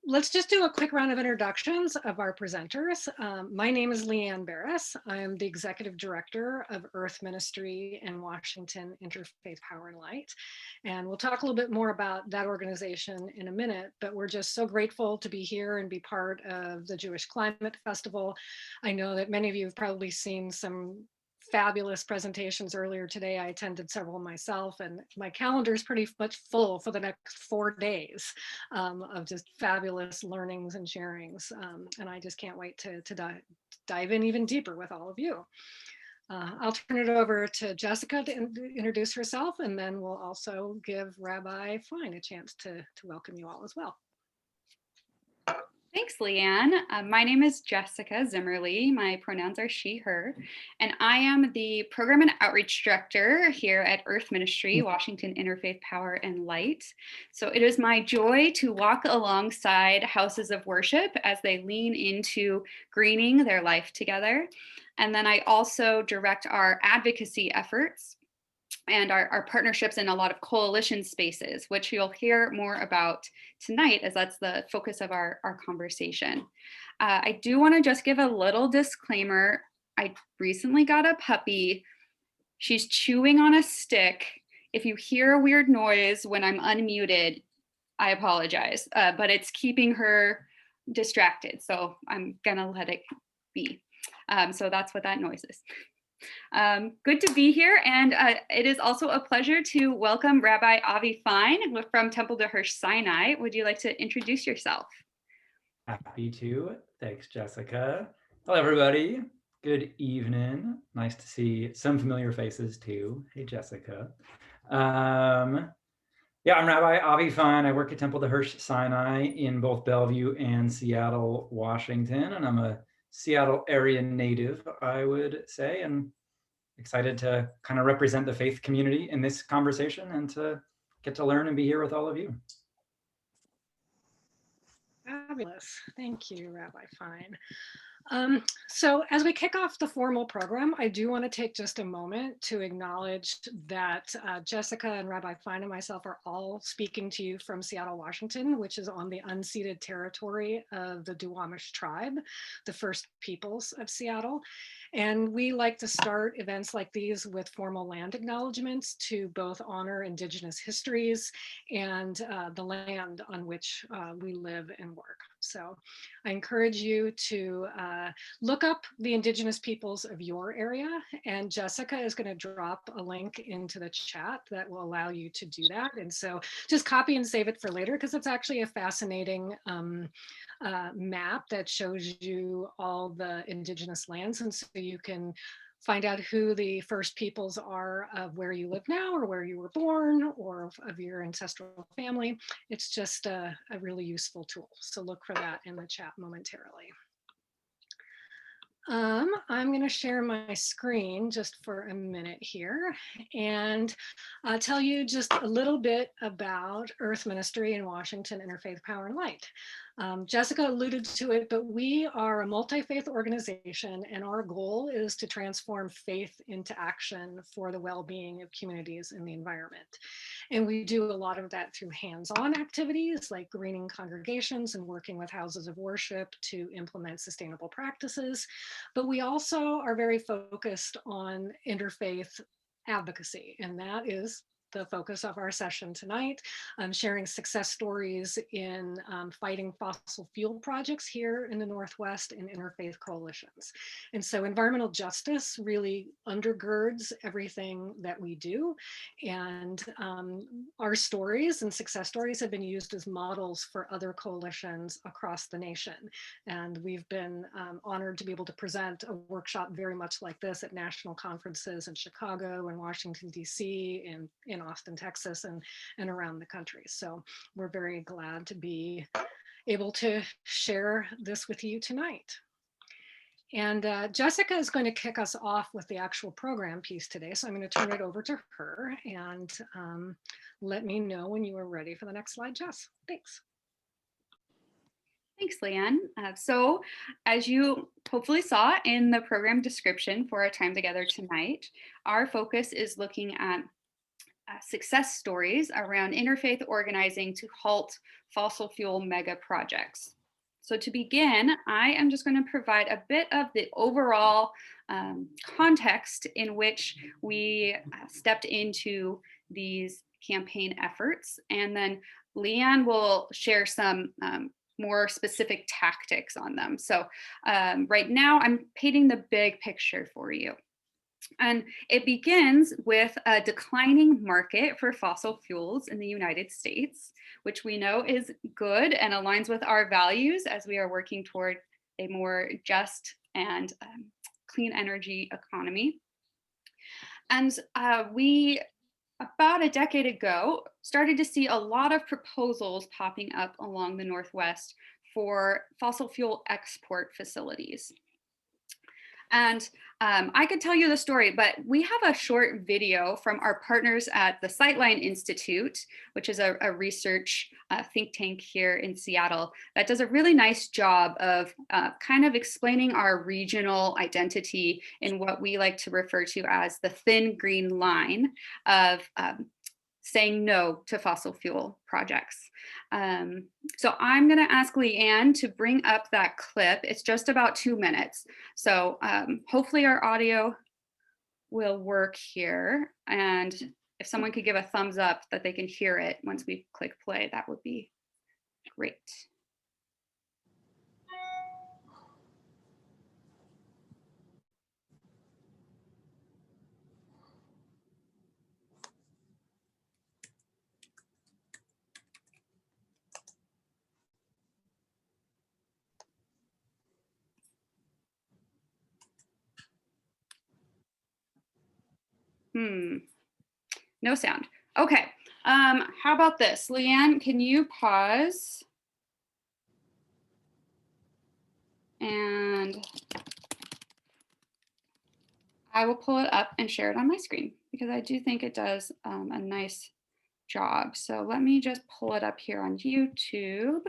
let's just do a quick round of introductions of our presenters. My name is Leanne Barris. I'm the Executive Director of Earth Ministry in Washington Interfaith Power and Light. And we'll talk a little bit more about that organization in a minute, but we're just so grateful to be here and be part of the Jewish Climate Festival. I know that many of you have probably seen some fabulous presentations earlier today. I attended several myself, and my calendar is pretty much full for the next 4 days of just fabulous learnings and sharings. And I just can't wait to dive in even deeper with all of you. I'll turn it over to Jessica to introduce herself, and then we'll also give Rabbi Fine a chance to welcome you all as well. Thanks, Leanne. My name is Jessica Zimmerli. My pronouns are she, her, and I am the Program and Outreach Director here at Earth Ministry, Washington Interfaith Power and Light. So it is my joy to walk alongside houses of worship as they lean into greening their life together. And then I also direct our advocacy efforts and our partnerships in a lot of coalition spaces, which you'll hear more about tonight, as that's the focus of our conversation. I do want to just give a little disclaimer. I recently got a puppy. She's chewing on a stick. If you hear a weird noise when I'm unmuted, I apologize, but it's keeping her distracted. So I'm gonna let it be. So that's what that noise is. Good to be here, and it is also a pleasure to welcome Rabbi Avi Fine from Temple to Hirsch Sinai. Would you like to introduce yourself? Happy to. Thanks, Jessica. Hello, everybody. Good evening. Nice to see some familiar faces too. Hey, Jessica. Yeah, I'm Rabbi Avi Fine. I work at Temple to Hirsch Sinai in both Bellevue and Seattle, Washington, and I'm a Seattle area native, I would say, and excited to kind of represent the faith community in this conversation and to get to learn and be here with all of you. Fabulous. Thank you, Rabbi Fine. So as we kick off the formal program, I do want to take just a moment to acknowledge that Jessica and Rabbi Fine and myself are all speaking to you from Seattle, Washington, which is on the unceded territory of the Duwamish tribe, the First Peoples of Seattle. And we like to start events like these with formal land acknowledgements to both honor indigenous histories and the land on which we live and work. So I encourage you to look up the indigenous peoples of your area, and Jessica is going to drop a link into the chat that will allow you to do that. And so just copy and save it for later, because it's actually a fascinating map that shows you all the indigenous lands, and so you can find out who the first peoples are of where you live now, or where you were born, or of your ancestral family. It's just a really useful tool. So look for that in the chat momentarily. I'm going to share my screen just for a minute here and tell you just a little bit about Earth Ministry in Washington Interfaith Power and Light. Jessica alluded to it, but we are a multi-faith organization, and our goal is to transform faith into action for the well-being of communities and the environment. And we do a lot of that through hands-on activities like greening congregations and working with houses of worship to implement sustainable practices. But we also are very focused on interfaith advocacy, and that is the focus of our session tonight, sharing success stories in fighting fossil fuel projects here in the Northwest and interfaith coalitions. And so environmental justice really undergirds everything that we do. And our stories and success stories have been used as models for other coalitions across the nation. And we've been honored to be able to present a workshop very much like this at national conferences in Chicago and Washington, DC, and in Austin, Texas, and around the country. So we're very glad to be able to share this with you tonight. And Jessica is going to kick us off with the actual program piece today. So I'm going to turn it over to her and let me know when you are ready for the next slide, Jess. Thanks. Thanks, Leanne. So as you hopefully saw in the program description for our time together tonight, our focus is looking at success stories around interfaith organizing to halt fossil fuel mega projects. So to begin, I am just going to provide a bit of the overall context in which we stepped into these campaign efforts. And then LeeAnne will share some more specific tactics on them. So right now I'm painting the big picture for you. And it begins with a declining market for fossil fuels in the United States, which we know is good and aligns with our values as we are working toward a more just and clean energy economy. And we, about a decade ago, started to see a lot of proposals popping up along the Northwest for fossil fuel export facilities. And I could tell you the story, but we have a short video from our partners at the Sightline Institute, which is a research think tank here in Seattle that does a really nice job of kind of explaining our regional identity in what we like to refer to as the thin green line of saying no to fossil fuel projects. So I'm going to ask LeeAnne to bring up that clip. It's just about 2 minutes. So hopefully our audio will work here. And if someone could give a thumbs up that they can hear it once we click play, that would be great. No sound. Okay. How about this? LeeAnne, can you pause? And I will pull it up and share it on my screen because I do think it does a nice job. So let me just pull it up here on YouTube.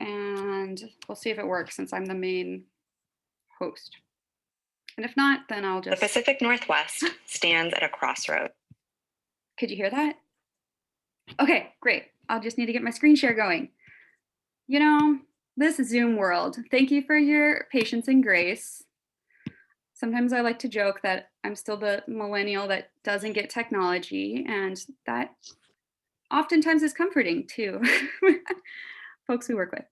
And we'll see if it works since I'm the main host. And if not, then I'll just... The Pacific Northwest stands at a crossroad. Could you hear that? Okay, great. I'll just need to get my screen share going. You know, this Zoom world, thank you for your patience and grace. Sometimes I like to joke that I'm still the millennial that doesn't get technology, and that oftentimes is comforting too. Folks we work with.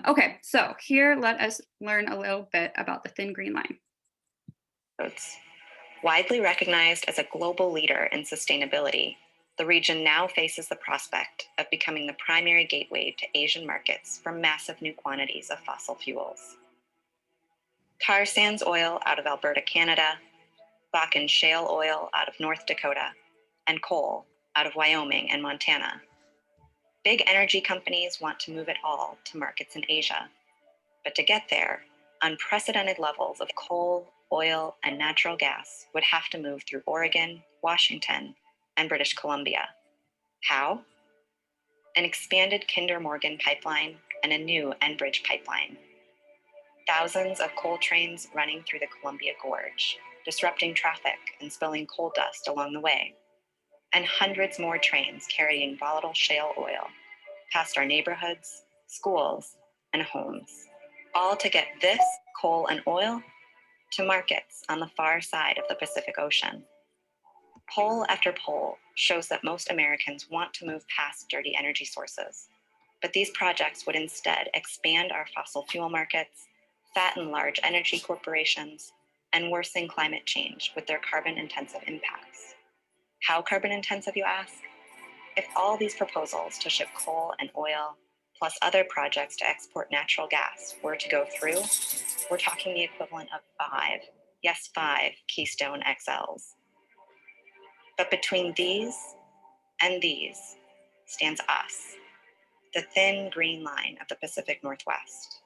Okay, so here let us learn a little bit about the thin green line. Widely recognized as a global leader in sustainability, the region now faces the prospect of becoming the primary gateway to Asian markets for massive new quantities of fossil fuels. Tar sands oil out of Alberta, Canada, Bakken shale oil out of North Dakota, and coal out of Wyoming and Montana. Big energy companies want to move it all to markets in Asia. But to get there, unprecedented levels of coal, oil, and natural gas would have to move through Oregon, Washington, and British Columbia. How? An expanded Kinder Morgan pipeline and a new Enbridge pipeline. Thousands of coal trains running through the Columbia Gorge, disrupting traffic and spilling coal dust along the way. And hundreds more trains carrying volatile shale oil past our neighborhoods, schools, and homes, all to get this coal and oil to markets on the far side of the Pacific Ocean. Poll after poll shows that most Americans want to move past dirty energy sources, but these projects would instead expand our fossil fuel markets, fatten large energy corporations, and worsen climate change with their carbon-intensive impacts. How carbon-intensive, you ask? If all these proposals to ship coal and oil, plus other projects to export natural gas were to go through, we're talking the equivalent of 5 Keystone XLs. But between these and these stands us, the thin green line of the Pacific Northwest.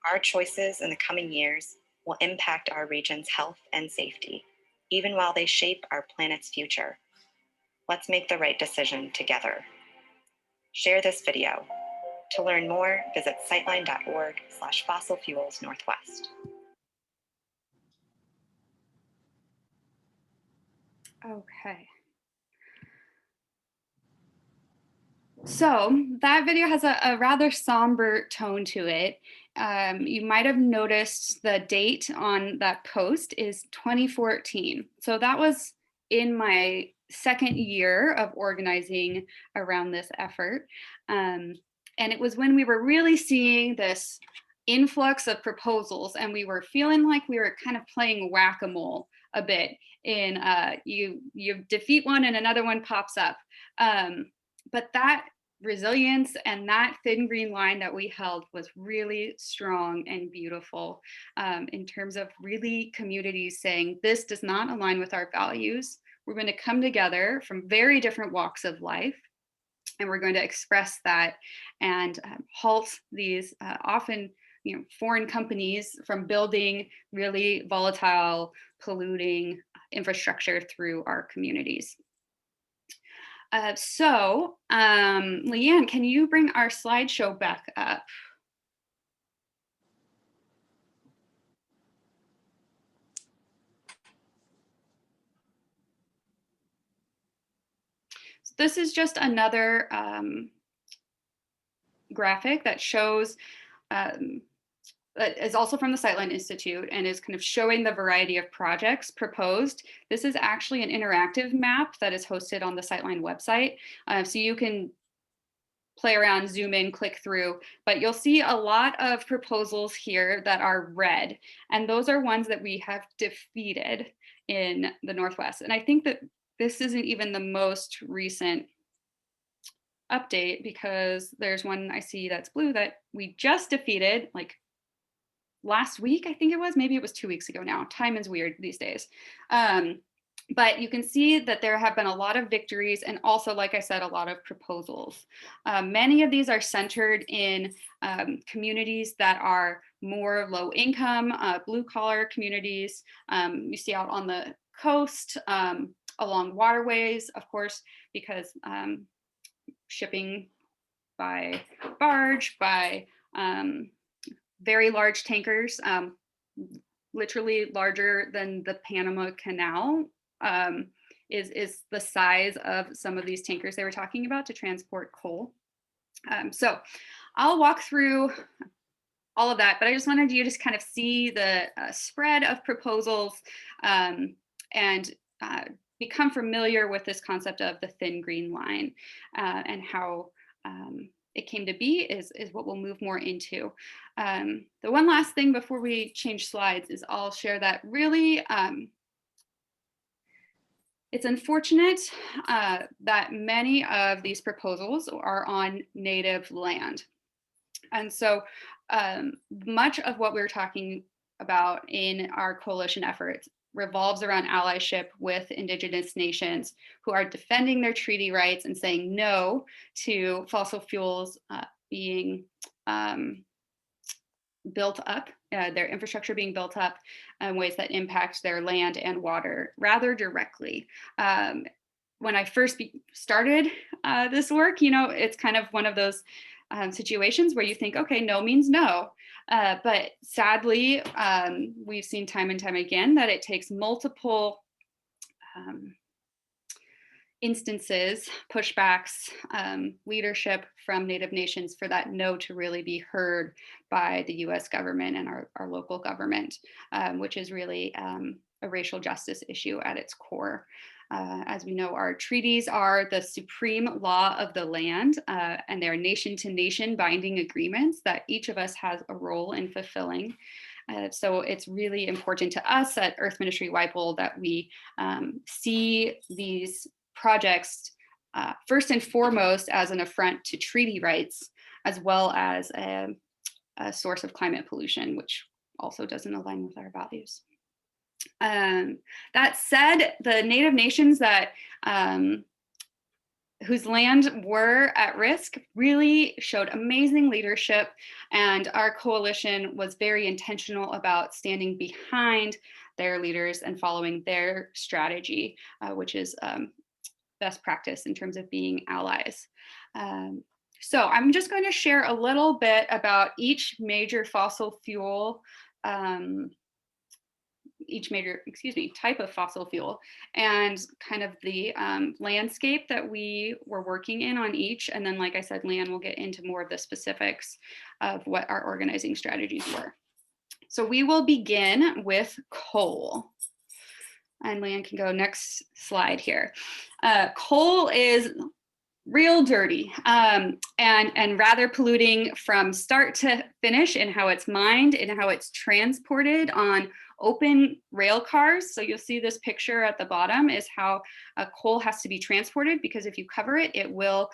Our choices in the coming years will impact our region's health and safety, even while they shape our planet's future. Let's make the right decision together. Share this video. To learn more, visit sightline.org/fossilfuelsnorthwest. Okay. So that video has a rather somber tone to it. You might have noticed the date on that post is 2014. So that was in my second year of organizing around this effort. And it was when we were really seeing this influx of proposals, and we were feeling like we were kind of playing whack-a-mole a bit in you defeat one and another one pops up. But that resilience and that thin green line that we held was really strong and beautiful, in terms of really communities saying, this does not align with our values. We're going to come together from very different walks of life, and we're going to express that and halt these often foreign companies from building really volatile, polluting infrastructure through our communities. So Leanne, can you bring our slideshow back up? So this is just another graphic that shows, is also from the Sightline Institute and is kind of showing the variety of projects proposed. This is actually an interactive map that is hosted on the Sightline website. So you can play around, zoom in, click through, but you'll see a lot of proposals here that are red. And those are ones that we have defeated in the Northwest. And I think that this isn't even the most recent update, because there's one I see that's blue that we just defeated like last week, I think it was, maybe it was 2 weeks ago now. Time is weird these days. But you can see that there have been a lot of victories, and also, like I said, a lot of proposals. Many of these are centered in communities that are more low income, blue collar communities. You see out on the coast, along waterways, of course, because shipping by barge, by very large tankers, literally larger than the Panama Canal, is the size of some of these tankers they were talking about to transport coal. So I'll walk through all of that, but I just wanted you to just kind of see the spread of proposals, and become familiar with this concept of the thin green line, and how it came to be is what we'll move more into. The one last thing before we change slides is I'll share that really it's unfortunate that many of these proposals are on native land. And so much of what we're talking about in our coalition efforts revolves around allyship with indigenous nations who are defending their treaty rights and saying no to fossil fuels being built up, their infrastructure being built up in ways that impact their land and water rather directly. When I first started this work, it's kind of one of those situations where you think, okay, no means no. But sadly, we've seen time and time again that it takes multiple instances, pushbacks, leadership from Native nations for that no to really be heard by the US government and our local government, which is really a racial justice issue at its core. As we know, our treaties are the supreme law of the land, and they're nation-to-nation binding agreements that each of us has a role in fulfilling. So it's really important to us at Earth Ministry WAIPL that we see these projects first and foremost as an affront to treaty rights, as well as a source of climate pollution, which also doesn't align with our values. That said, the Native nations that whose land were at risk really showed amazing leadership, and our coalition was very intentional about standing behind their leaders and following their strategy, which is best practice in terms of being allies. So I'm just going to share a little bit about each major fossil fuel each major, type of fossil fuel, and kind of the landscape that we were working in on each. And then, like I said, LeeAnne will get into more of the specifics of what our organizing strategies were. So we will begin with coal. And LeeAnne can go next slide here. Coal is real dirty and rather polluting from start to finish in how it's mined and how it's transported on open rail cars. So you'll see this picture at the bottom is how coal has to be transported, because if you cover it, it will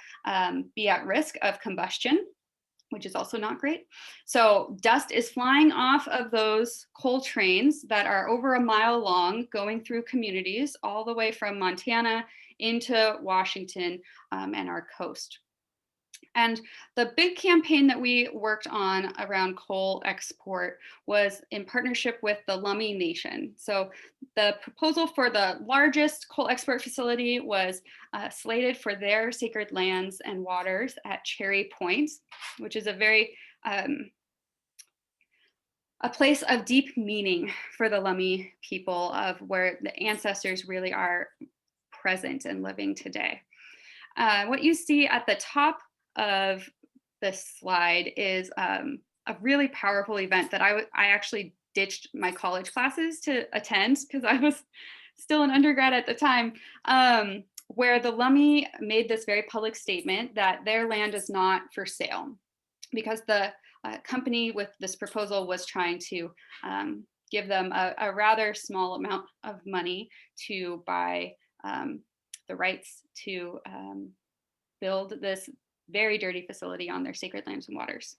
be at risk of combustion, which is also not great. So dust is flying off of those coal trains that are over a mile long, going through communities all the way from Montana into Washington and our coast. And the big campaign that we worked on around coal export was in partnership with the Lummi Nation. So the proposal for the largest coal export facility was slated for their sacred lands and waters at Cherry Point, which is a very a place of deep meaning for the Lummi people, of where the ancestors really are present and living today. What you see at the top of this slide is a really powerful event that I actually ditched my college classes to attend because I was still an undergrad at the time, where the Lummi made this very public statement that their land is not for sale, because the company with this proposal was trying to give them a rather small amount of money to buy the rights to build this very dirty facility on their sacred lands and waters.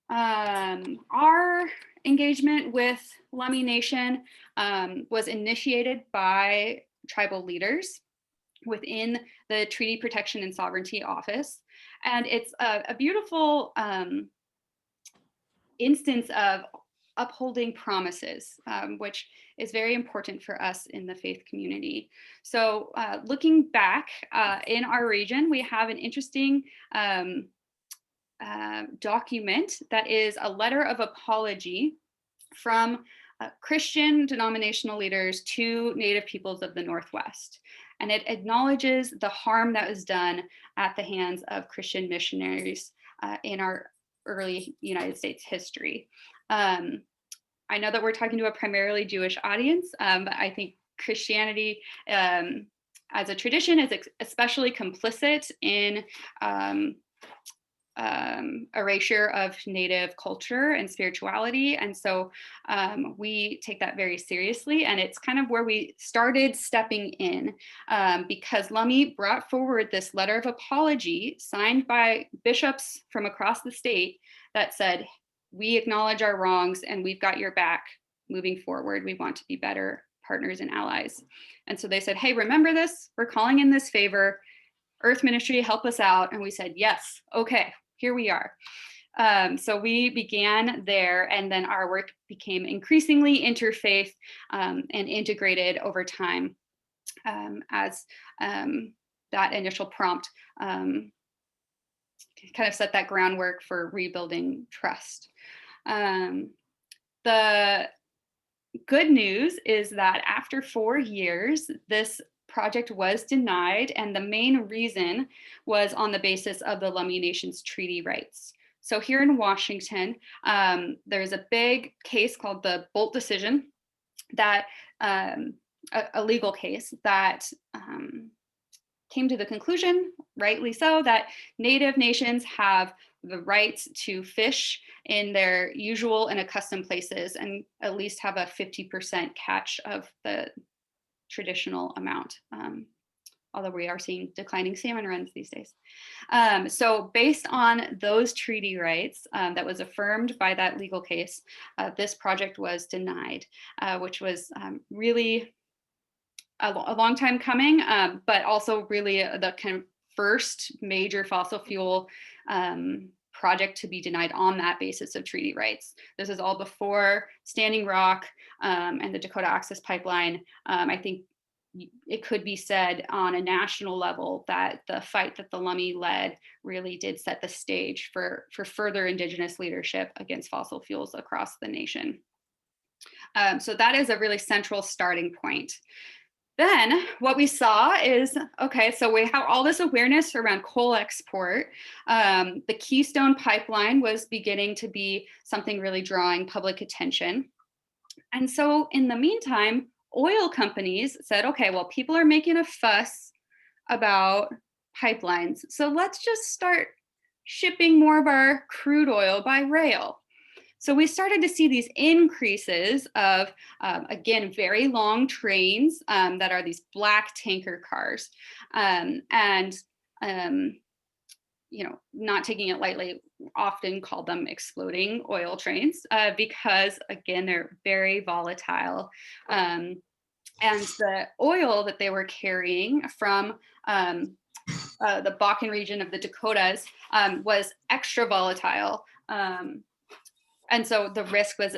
Our engagement with Lummi Nation was initiated by tribal leaders within the Treaty Protection and Sovereignty Office. And it's a beautiful instance of upholding promises, which is very important for us in the faith community. So looking back in our region, we have an interesting document that is a letter of apology from Christian denominational leaders to Native peoples of the Northwest. And it acknowledges the harm that was done at the hands of Christian missionaries in our early United States history. I know that we're talking to a primarily Jewish audience, but I think Christianity as a tradition is especially complicit in erasure of Native culture and spirituality. And so we take that very seriously. And it's kind of where we started stepping in, because Lummi brought forward this letter of apology signed by bishops from across the state that said, we acknowledge our wrongs and we've got your back moving forward. We want to be better partners and allies. And so they said, hey, remember this? We're calling in this favor. Earth Ministry, help us out. And we said, yes, okay, here we are. So we began there, and then our work became increasingly interfaith and integrated over time as that initial prompt kind of set that groundwork for rebuilding trust. The good news is that after 4 years, this project was denied, and the main reason was on the basis of the Lummi Nation's treaty rights. So here in Washington, there's a big case called the Bolt decision, that a legal case that came to the conclusion, rightly so, that Native nations have the right to fish in their usual and accustomed places and at least have a 50% catch of the traditional amount, although we are seeing declining salmon runs these days. So based on those treaty rights that was affirmed by that legal case, this project was denied, which was really a long time coming, but also really the kind of first major fossil fuel project to be denied on that basis of treaty rights. This is all before Standing Rock and the Dakota Access Pipeline. I think it could be said on a national level that the fight that the Lummi led really did set the stage for further indigenous leadership against fossil fuels across the nation. So that is a really central starting point. Then what we saw is, okay, so we have all this awareness around coal export. The Keystone Pipeline was beginning to be something really drawing public attention. And so in the meantime, oil companies said, okay, well, people are making a fuss about pipelines, so let's just start shipping more of our crude oil by rail. So we started to see these increases of, again, very long trains that are these black tanker cars. You know, not taking it lightly, often call them exploding oil trains because, again, they're very volatile. And the oil that they were carrying from the Bakken region of the Dakotas was extra volatile. And so the risk was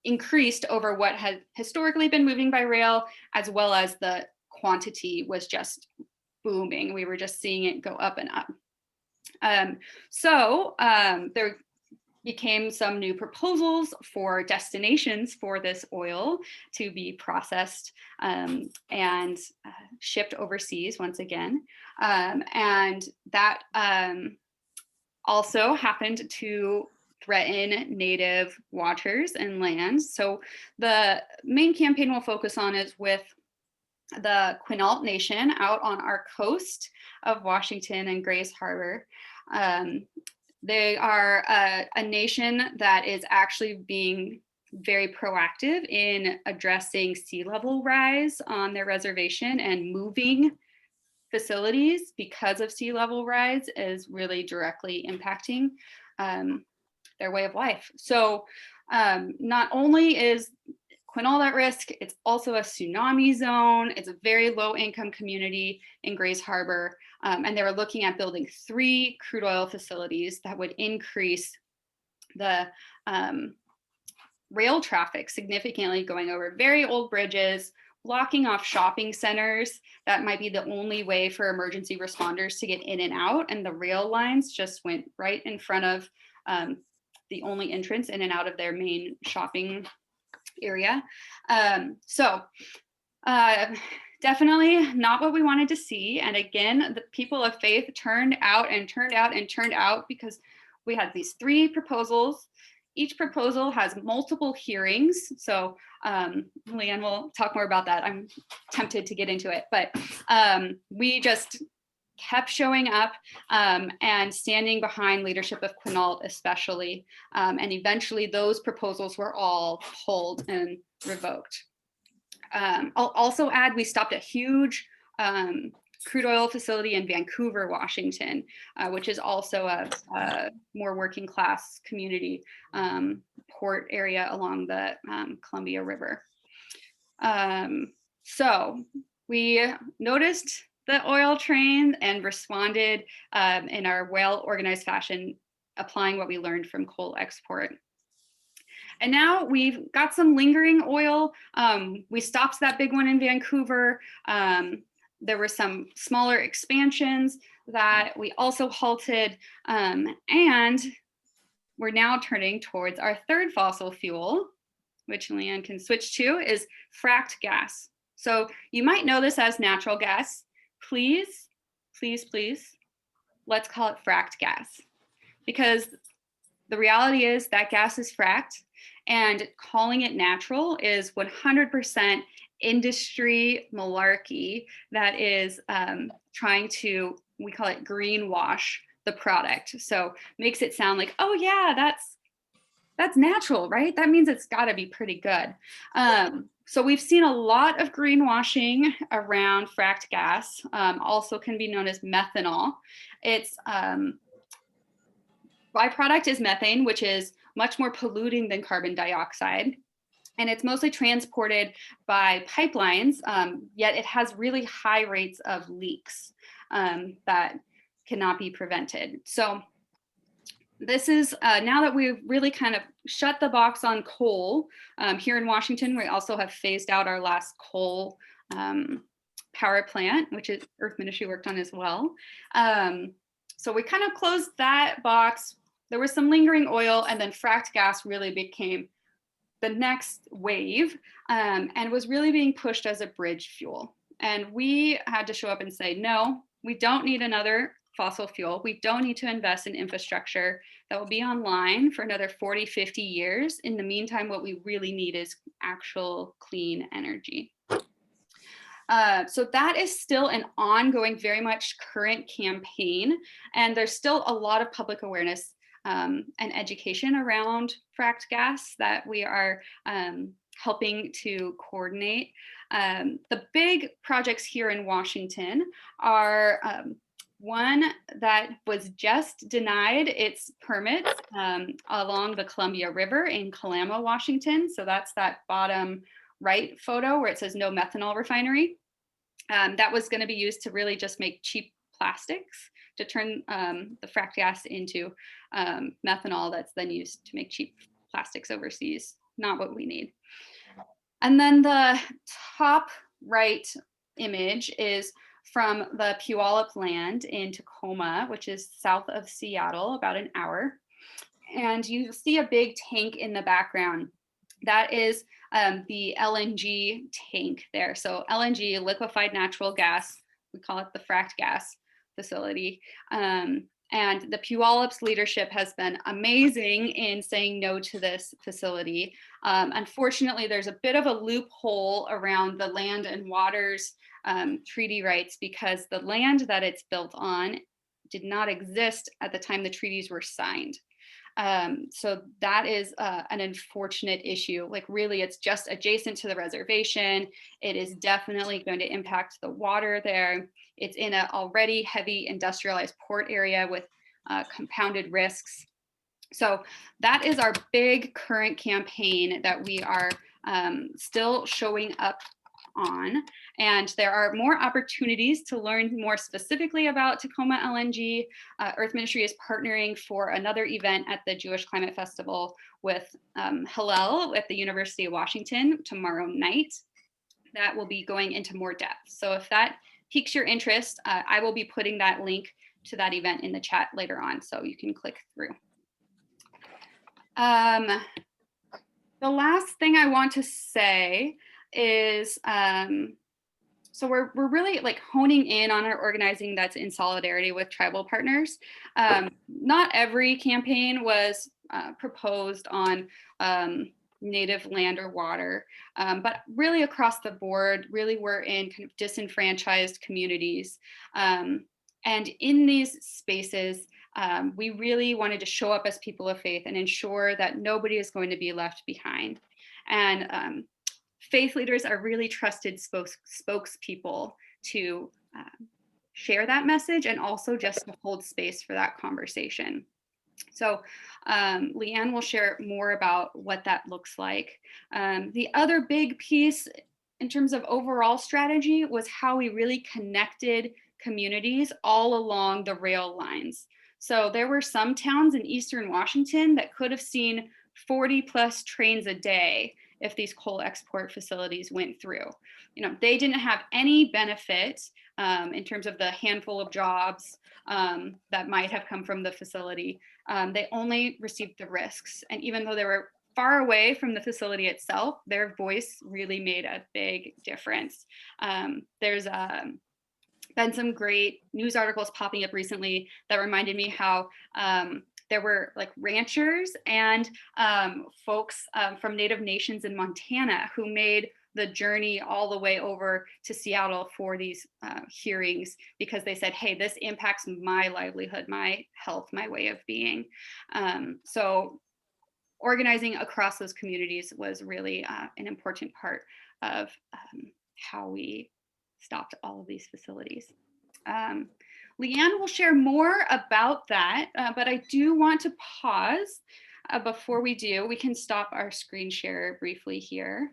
increased over what had historically been moving by rail, as well as the quantity was just booming. We were just seeing it go up and up. There became some new proposals for destinations for this oil to be processed and shipped overseas once again. And that also happened to threaten native waters and lands. So the main campaign we'll focus on is with the Quinault Nation out on our coast of Washington and Grays Harbor. They are a nation that is actually being very proactive in addressing sea level rise on their reservation, and moving facilities because of sea level rise is really directly impacting their way of life. So not only is Quinault at risk, it's also a tsunami zone. It's a very low income community in Grays Harbor. And they were looking at building 3 crude oil facilities that would increase the rail traffic significantly, going over very old bridges, blocking off shopping centers. That might be the only way for emergency responders to get in and out. And the rail lines just went right in front of the only entrance in and out of their main shopping area. Definitely not what we wanted to see. And again, the people of faith turned out and turned out and turned out, because we had these 3 proposals. Each proposal has multiple hearings. So LeeAnne will talk more about that. I'm tempted to get into it, but we just kept showing up and standing behind leadership of Quinault especially. And eventually those proposals were all pulled and revoked. I'll also add, we stopped a huge crude oil facility in Vancouver, Washington, which is also a more working class community port area along the Columbia River. So we noticed the oil train and responded in our well-organized fashion, applying what we learned from coal export. And now we've got some lingering oil. We stopped that big one in Vancouver. There were some smaller expansions that we also halted. And we're now turning towards our 3rd fossil fuel, which LeeAnne can switch to, is fracked gas. So you might know this as natural gas. Please, please, please, let's call it fracked gas, because the reality is that gas is fracked, and calling it natural is 100% industry malarkey that is trying to, we call it greenwash the product. So makes it sound like, oh yeah, that's natural, right? That means it's got to be pretty good. So we've seen a lot of greenwashing around fracked gas, also can be known as methanol. Its byproduct is methane, which is much more polluting than carbon dioxide. And it's mostly transported by pipelines, yet it has really high rates of leaks that cannot be prevented. So this is, now that we've really kind of shut the box on coal, here in Washington, we also have phased out our last coal power plant, which is Earth Ministry worked on as well. So we kind of closed that box. There was some lingering oil, and then fracked gas really became the next wave and was really being pushed as a bridge fuel. And we had to show up and say, no, we don't need another fossil fuel. We don't need to invest in infrastructure that will be online for another 40, 50 years. In the meantime, what we really need is actual clean energy. So that is still an ongoing, very much current campaign. And there's still a lot of public awareness and education around fracked gas that we are helping to coordinate. The big projects here in Washington are one that was just denied its permits along the Columbia River in Kalama, Washington. So that's that bottom right photo where it says no methanol refinery. That was going to be used to really just make cheap plastics to turn the fracked gas into methanol that's then used to make cheap plastics overseas. Not what we need. And then the top right image is from the Puyallup land in Tacoma, which is south of Seattle, about an hour. And you see a big tank in the background. That is the LNG tank there. So LNG, liquefied natural gas, we call it the fracked gas facility. And the Puyallup's leadership has been amazing in saying no to this facility. Unfortunately, there's a bit of a loophole around the land and waters treaty rights because the land that it's built on did not exist at the time the treaties were signed. So that is an unfortunate issue. Like really, it's just adjacent to the reservation. It is definitely going to impact the water there. It's in an already heavy industrialized port area with compounded risks. So that is our big current campaign that we are still showing up on. And there are more opportunities to learn more specifically about Tacoma LNG. Earth Ministry is partnering for another event at the Jewish Climate Festival with Hillel at the University of Washington tomorrow night. That will be going into more depth. So if that piques your interest, I will be putting that link to that event in the chat later on, so you can click through. The last thing I want to say is, so we're really like honing in on our organizing that's in solidarity with tribal partners. Not every campaign was proposed on native land or water, but really across the board, really we're in kind of disenfranchised communities. And in these spaces, we really wanted to show up as people of faith and ensure that nobody is going to be left behind. And faith leaders are really trusted spokespeople to share that message and also just to hold space for that conversation. So LeeAnne will share more about what that looks like. The other big piece in terms of overall strategy was how we really connected communities all along the rail lines. So there were some towns in Eastern Washington that could have seen 40 plus trains a day if these coal export facilities went through. You know, they didn't have any benefit in terms of the handful of jobs that might have come from the facility. They only received the risks. And even though they were far away from the facility itself, their voice really made a big difference. There's been some great news articles popping up recently that reminded me how there were like ranchers and folks from Native nations in Montana who made the journey all the way over to Seattle for these hearings because they said, hey, this impacts my livelihood, my health, my way of being. So organizing across those communities was really an important part of how we stopped all of these facilities. LeeAnne will share more about that, but I do want to pause before we do. We can stop our screen share briefly here.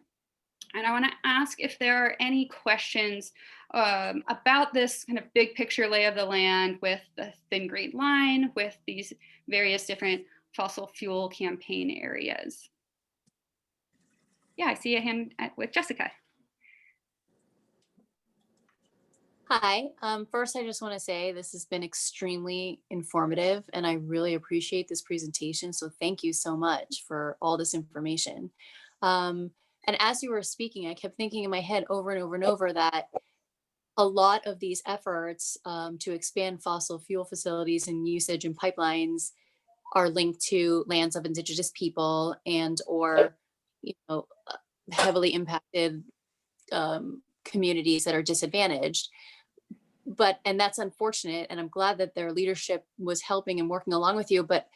And I want to ask if there are any questions about this kind of big picture lay of the land with the thin green line, with these various different fossil fuel campaign areas. Yeah, I see a hand with Jessica. Hi, first I just want to say this has been extremely informative and I really appreciate this presentation. So thank you so much for all this information. And as you were speaking, I kept thinking in my head over and over and over that a lot of these efforts to expand fossil fuel facilities and usage and pipelines are linked to lands of indigenous people and or heavily impacted communities that are disadvantaged. And that's unfortunate, and I'm glad that their leadership was helping and working along with you, but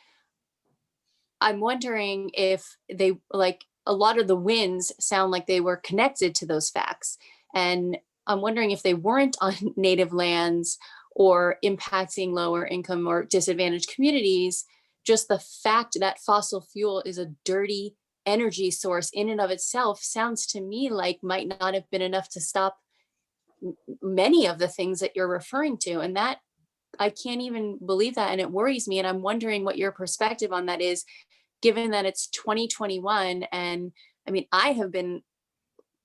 I'm wondering if they, like, a lot of the wins sound like they were connected to those facts, and I'm wondering if they weren't on native lands or impacting lower income or disadvantaged communities, just the fact that fossil fuel is a dirty energy source in and of itself sounds to me like might not have been enough to stop many of the things that you're referring to. And that, I can't even believe that, and it worries me. And I'm wondering what your perspective on that is, given that it's 2021. And I mean, I have been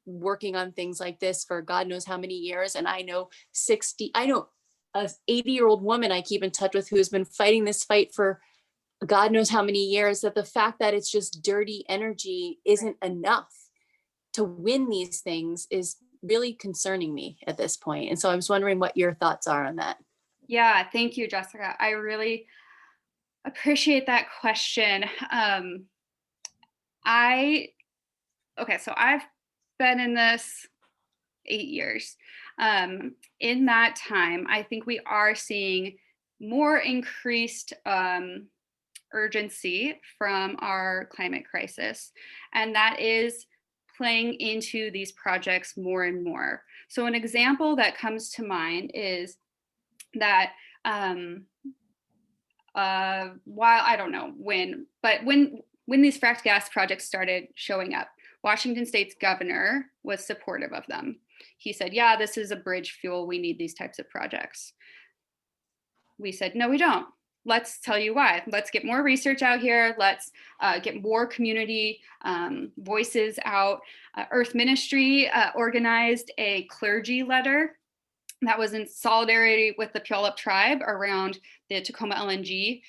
working on things like this for God knows how many years. And I know a 80-year-old woman I keep in touch with who's been fighting this fight for God knows how many years, that the fact that it's just dirty energy isn't enough to win these things is really concerning me at this point. And so I was wondering what your thoughts are on that. Yeah, thank you, Jessica. I really appreciate that question. So I've been in this 8 years. In that time, I think we are seeing more increased urgency from our climate crisis, and that is playing into these projects more and more. So an example that comes to mind is that while I don't know when, but when these fracked gas projects started showing up, Washington State's governor was supportive of them. He said, yeah, this is a bridge fuel. We need these types of projects. We said, no, we don't. Let's tell you why. Let's get more research out here. Let's get more community voices out. Earth Ministry organized a clergy letter that was in solidarity with the Puyallup tribe around the Tacoma LNG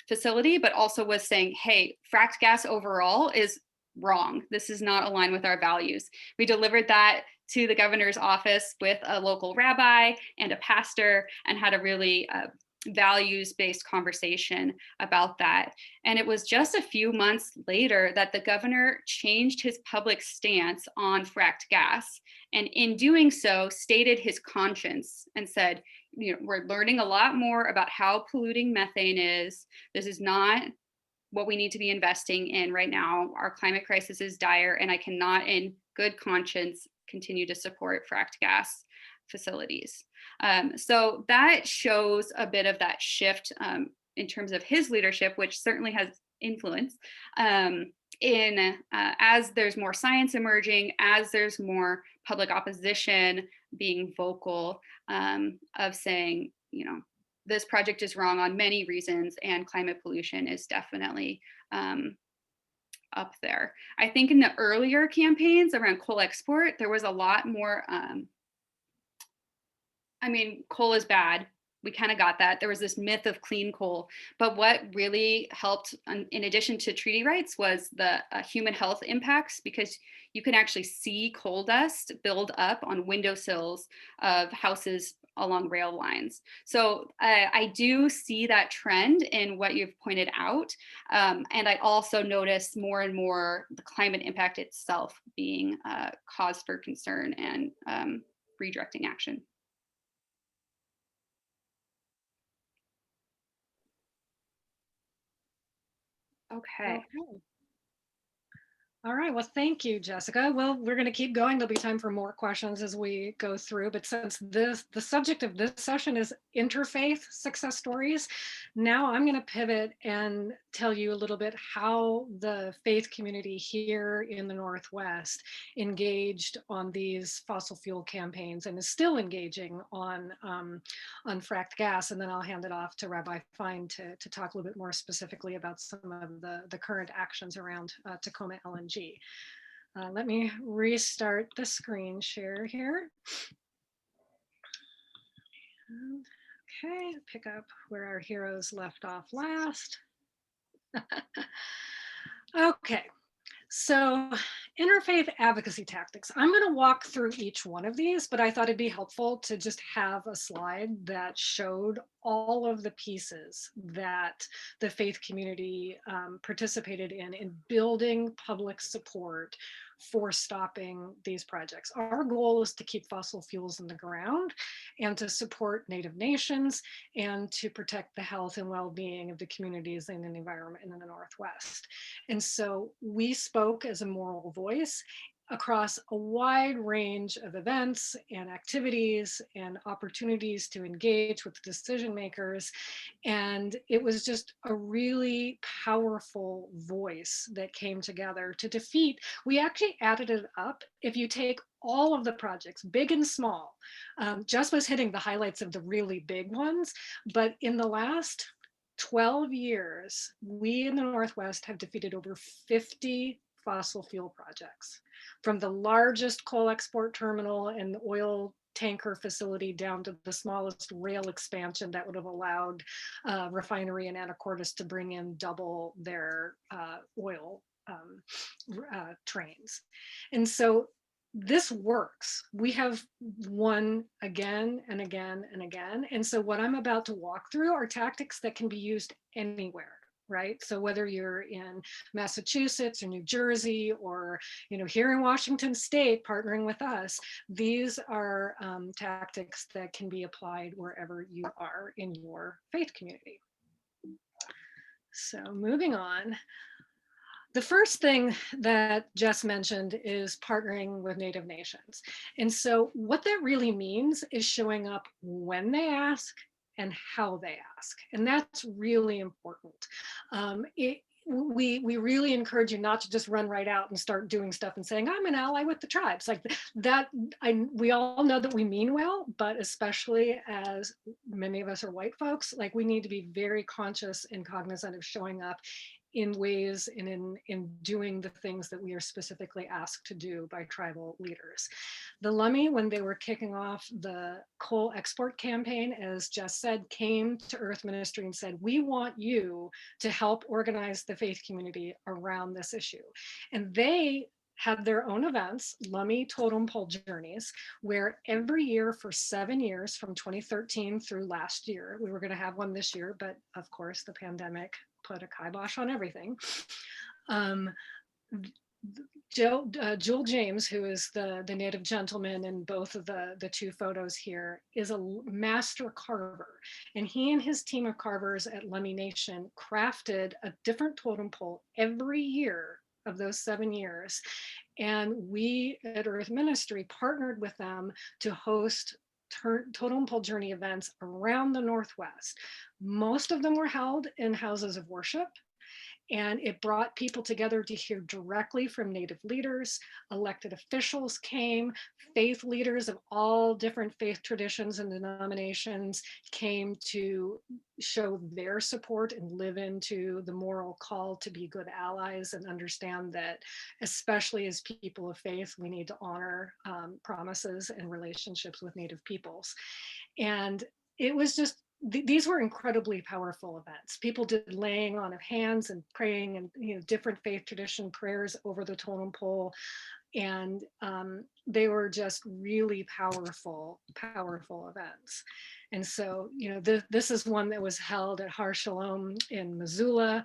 facility, but also was saying, hey, fracked gas overall is wrong. This is not aligned with our values. We delivered that to the governor's office with a local rabbi and a pastor and had a really values-based conversation about that. And it was just a few months later that the governor changed his public stance on fracked gas. And in doing so, stated his conscience and said, we're learning a lot more about how polluting methane is. This is not what we need to be investing in right now. Our climate crisis is dire, and I cannot in good conscience continue to support fracked gas facilities. So that shows a bit of that shift in terms of his leadership, which certainly has influence as there's more science emerging, as there's more public opposition being vocal of saying, this project is wrong on many reasons, and climate pollution is definitely up there. I think in the earlier campaigns around coal export, there was a lot more, coal is bad. We kind of got that. There was this myth of clean coal. But what really helped, in addition to treaty rights, was the human health impacts, because you can actually see coal dust build up on windowsills of houses along rail lines. So I do see that trend in what you've pointed out. And I also notice more and more the climate impact itself being cause for concern and redirecting action. Okay. All right, well, thank you, Jessica. Well, we're going to keep going. There'll be time for more questions as we go through, but since the subject of this session is interfaith success stories, now I'm going to pivot and tell you a little bit how the faith community here in the Northwest engaged on these fossil fuel campaigns and is still engaging on fracked gas. And then I'll hand it off to Rabbi Fine to talk a little bit more specifically about some of the current actions around Tacoma LNG. Let me restart the screen share here. Okay, pick up where our heroes left off last. Okay, So interfaith advocacy tactics. I'm going to walk through each one of these, but I thought it'd be helpful to just have a slide that showed all of the pieces that the faith community participated in building public support for stopping these projects. Our goal is to keep fossil fuels in the ground and to support Native nations and to protect the health and well-being of the communities and the environment in the Northwest. And so we spoke as a moral voice across a wide range of events and activities and opportunities to engage with decision makers. And it was just a really powerful voice that came together to defeat. We actually added it up. If you take all of the projects, big and small, Jess was hitting the highlights of the really big ones, but in the last 12 years, we in the Northwest have defeated over 50 fossil fuel projects, from the largest coal export terminal and oil tanker facility down to the smallest rail expansion that would have allowed refinery in Anacortes to bring in double their oil trains. And so this works. We have won again and again and again. And so what I'm about to walk through are tactics that can be used anywhere, right? So whether you're in Massachusetts or New Jersey or here in Washington State partnering with us, these are tactics that can be applied wherever you are in your faith community. So moving on. The first thing that Jess mentioned is partnering with Native nations. And so what that really means is showing up when they ask and how they ask. And that's really important. We really encourage you not to just run right out and start doing stuff and saying, I'm an ally with the tribes. Like that, we all know that we mean well, but especially as many of us are white folks, like we need to be very conscious and cognizant of showing up in ways and in doing the things that we are specifically asked to do by tribal leaders. The Lummi, when they were kicking off the coal export campaign, as Jess said, came to Earth Ministry and said, we want you to help organize the faith community around this issue. And they had their own events, Lummi Totem Pole Journeys, where every year for 7 years, from 2013 through last year, we were going to have one this year, but of course the pandemic put a kibosh on everything. Jewel James, who is the native gentleman in both of the two photos here, is a master carver. And he and his team of carvers at Lummi Nation crafted a different totem pole every year of those 7 years. And we at Earth Ministry partnered with them to host totem pole journey events around the Northwest. Most of them were held in houses of worship, and it brought people together to hear directly from Native leaders. Elected officials came, faith leaders of all different faith traditions and denominations came to show their support and live into the moral call to be good allies and understand that, especially as people of faith, we need to honor promises and relationships with Native peoples. And it was just, these were incredibly powerful events. People did laying on of hands and praying and different faith tradition prayers over the totem pole. And they were just really powerful events. And so, this is one that was held at Har Shalom in Missoula.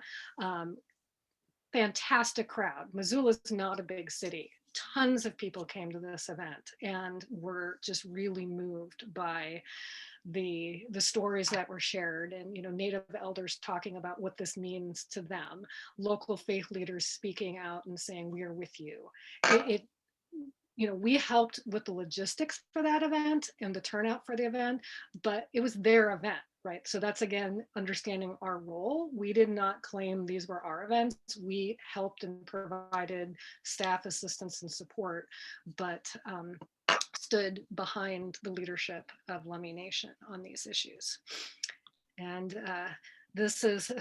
Fantastic crowd. Missoula is not a big city. Tons of people came to this event and were just really moved by the stories that were shared, and Native elders talking about what this means to them, local faith leaders speaking out and saying, we are with you. We helped with the logistics for that event and the turnout for the event, but it was their event, right? So that's, again, understanding our role. We did not claim these were our events. We helped and provided staff assistance and support, but stood behind the leadership of Lummi Nation on these issues. And this is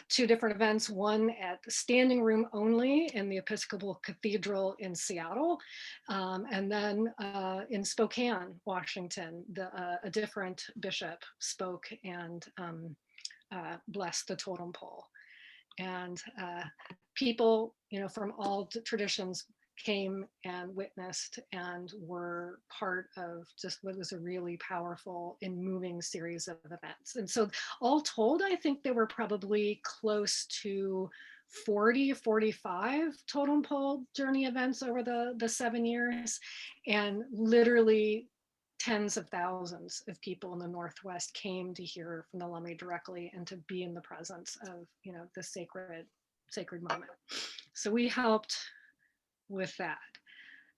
two different events, one at the standing room only in the Episcopal Cathedral in Seattle, and then in Spokane, Washington, a different bishop spoke and blessed the totem pole. And people, from all traditions came and witnessed and were part of just what was a really powerful and moving series of events. And so all told, I think there were probably close to 40, 45 totem pole journey events over the 7 years, and literally tens of thousands of people in the Northwest came to hear from the Lummi directly and to be in the presence of, the sacred moment. So we helped with that.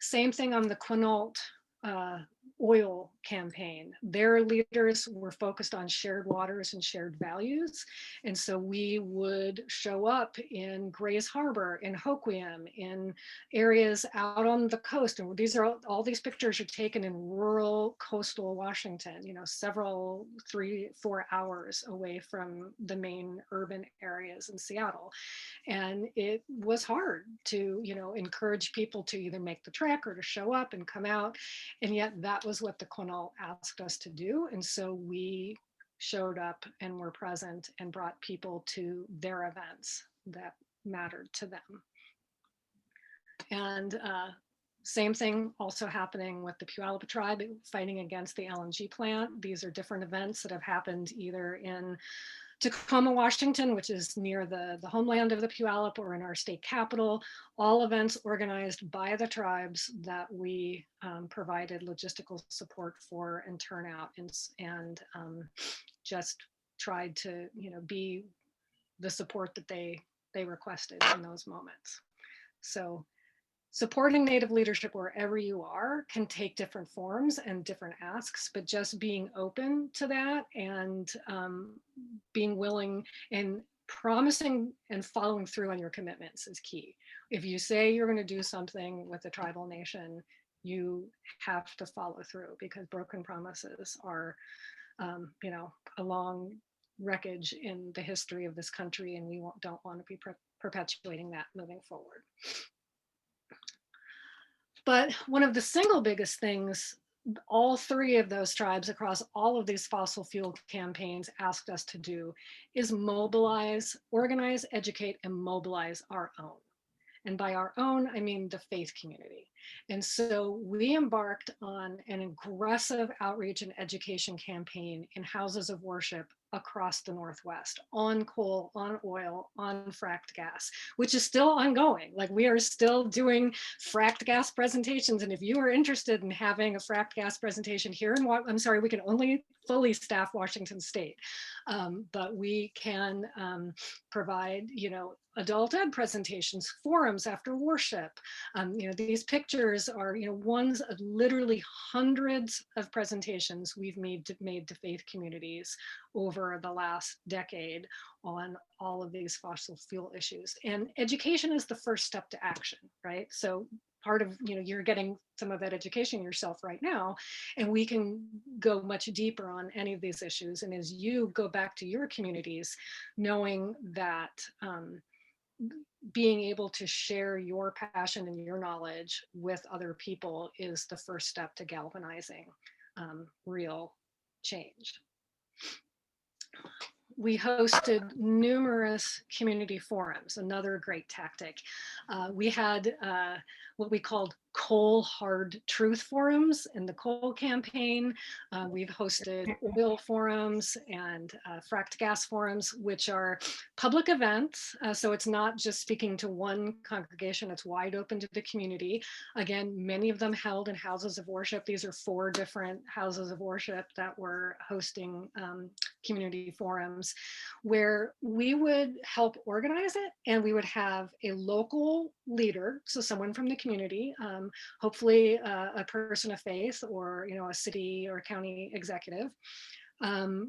Same thing on the Quinault oil campaign. Their leaders were focused on shared waters and shared values. And so we would show up in Grays Harbor, in Hoquiam, in areas out on the coast. And these are all these pictures are taken in rural coastal Washington, several 3-4 hours away from the main urban areas in Seattle. And it was hard to, encourage people to either make the trek or to show up and come out. And yet that was what the Quinault asked us to do. And so we showed up and were present and brought people to their events that mattered to them. And same thing also happening with the Puyallup tribe fighting against the LNG plant. These are different events that have happened either in Tacoma, Washington, which is near the homeland of the Puyallup, or in our state capital, all events organized by the tribes that we provided logistical support for and turnout, and just tried to, be the support that they requested in those moments. So supporting Native leadership wherever you are can take different forms and different asks, but just being open to that and being willing and promising and following through on your commitments is key. If you say you're going to do something with a tribal nation, you have to follow through, because broken promises are, a long wreckage in the history of this country, and we don't want to be perpetuating that moving forward. But one of the single biggest things all three of those tribes across all of these fossil fuel campaigns asked us to do is mobilize, organize, educate, and mobilize our own. And by our own, I mean the faith community. And so we embarked on an aggressive outreach and education campaign in houses of worship across the Northwest, on coal, on oil, on fracked gas, which is still ongoing. Like, we are still doing fracked gas presentations. And if you are interested in having a fracked gas presentation here in, I'm sorry, we can only fully staff Washington State, but we can provide, adult ed presentations, forums after worship. These pictures are, ones of literally hundreds of presentations we've made to faith communities over the last decade on all of these fossil fuel issues. And education is the first step to action, right? So part of, you're getting some of that education yourself right now, and we can go much deeper on any of these issues. And as you go back to your communities, knowing that being able to share your passion and your knowledge with other people is the first step to galvanizing real change. We hosted numerous community forums, another great tactic. We had what we called coal hard truth forums in the coal campaign. We've hosted oil forums and fracked gas forums, which are public events. So it's not just speaking to one congregation, it's wide open to the community. Again, many of them held in houses of worship. These are 4 different houses of worship that were hosting community forums, where we would help organize it, and we would have a local leader, so someone from the community, hopefully a person of faith, or a city or county executive.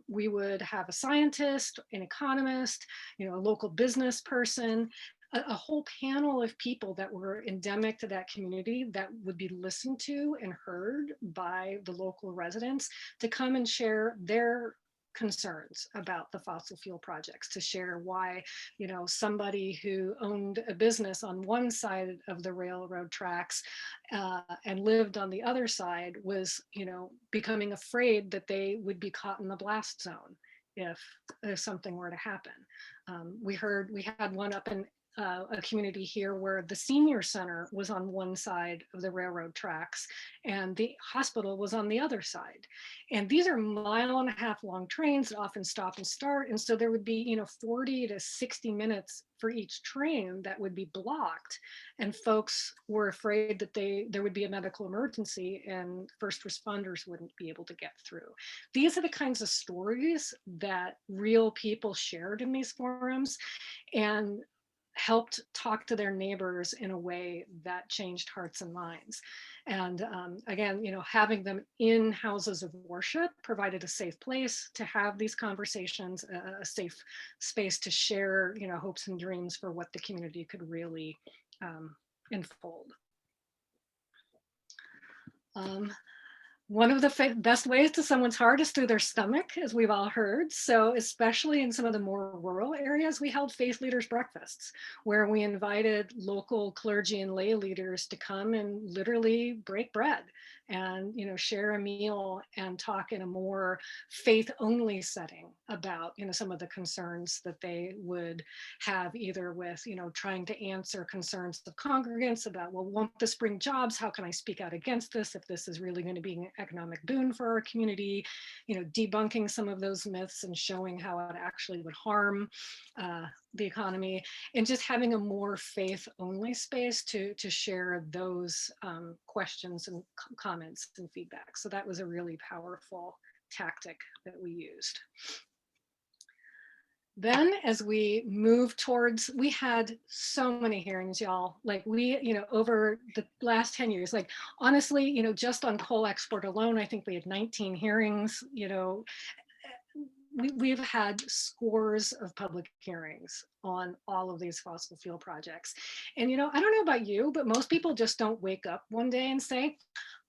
We would have a scientist, an economist, a local business person, a whole panel of people that were endemic to that community that would be listened to and heard by the local residents to come and share their concerns about the fossil fuel projects, to share why, somebody who owned a business on one side of the railroad tracks and lived on the other side was, becoming afraid that they would be caught in the blast zone. if something were to happen. We had one up in a community here where the senior center was on one side of the railroad tracks and the hospital was on the other side. And these are 1.5 mile long trains that often stop and start. And so there would be, 40 to 60 minutes for each train that would be blocked. And folks were afraid that there would be a medical emergency and first responders wouldn't be able to get through. These are the kinds of stories that real people shared in these forums and helped talk to their neighbors in a way that changed hearts and minds. And again, having them in houses of worship provided a safe place to have these conversations, a safe space to share, hopes and dreams for what the community could really unfold. One of the best ways to someone's heart is through their stomach, as we've all heard. So especially in some of the more rural areas, we held faith leaders breakfasts where we invited local clergy and lay leaders to come and literally break bread and, share a meal and talk in a more faith only setting about, some of the concerns that they would have either with, trying to answer concerns of congregants about, well, won't this bring jobs? How can I speak out against this if this is really going to be an economic boon for our community, debunking some of those myths and showing how it actually would harm the economy, and just having a more faith only space to share those questions and comments and feedback. So that was a really powerful tactic that we used. Then as we move towards, we had so many hearings, y'all, like over the last 10 years, like honestly, just on coal export alone, I think we had 19 hearings, we've had scores of public hearings on all of these fossil fuel projects. And, I don't know about you, but most people just don't wake up one day and say,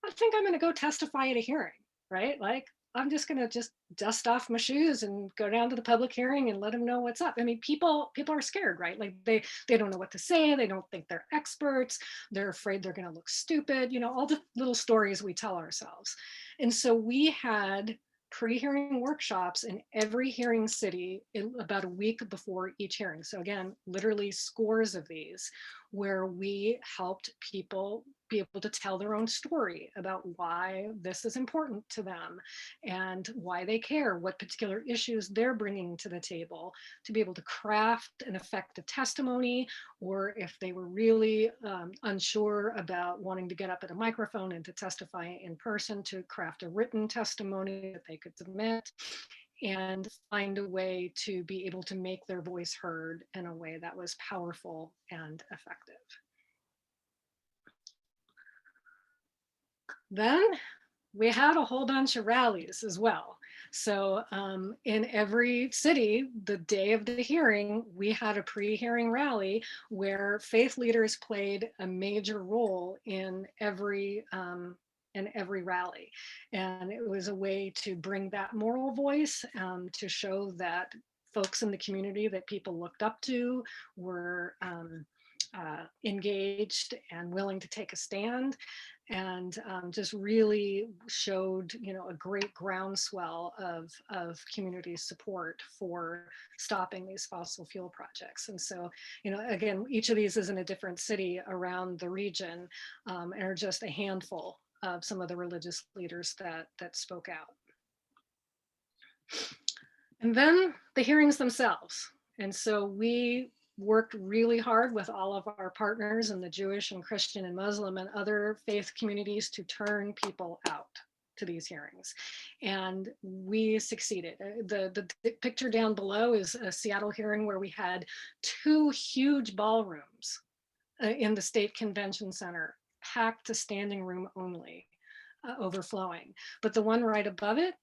I think I'm going to go testify at a hearing, right? Like, I'm just going to just dust off my shoes and go down to the public hearing and let them know what's up. I mean, people are scared, right? Like they don't know what to say. They don't think they're experts. They're afraid they're going to look stupid, all the little stories we tell ourselves. And so we had pre-hearing workshops in every hearing city about a week before each hearing. So again, literally scores of these where we helped people be able to tell their own story about why this is important to them and why they care, what particular issues they're bringing to the table, to be able to craft an effective testimony, or if they were really unsure about wanting to get up at a microphone and to testify in person, to craft a written testimony that they could submit and find a way to be able to make their voice heard in a way that was powerful and effective. Then we had a whole bunch of rallies as well. So in every city, the day of the hearing, we had a pre-hearing rally where faith leaders played a major role in every rally. And it was a way to bring that moral voice, to show that folks in the community that people looked up to were engaged and willing to take a stand, and just really showed, a great groundswell of community support for stopping these fossil fuel projects. And so, again, each of these is in a different city around the region, and are just a handful of some of the religious leaders that spoke out. And then the hearings themselves. And so we worked really hard with all of our partners in the Jewish and Christian and Muslim and other faith communities to turn people out to these hearings. And we succeeded. The picture down below is a Seattle hearing where we had 2 huge ballrooms in the State Convention Center, packed to standing room only, overflowing. But the one right above it,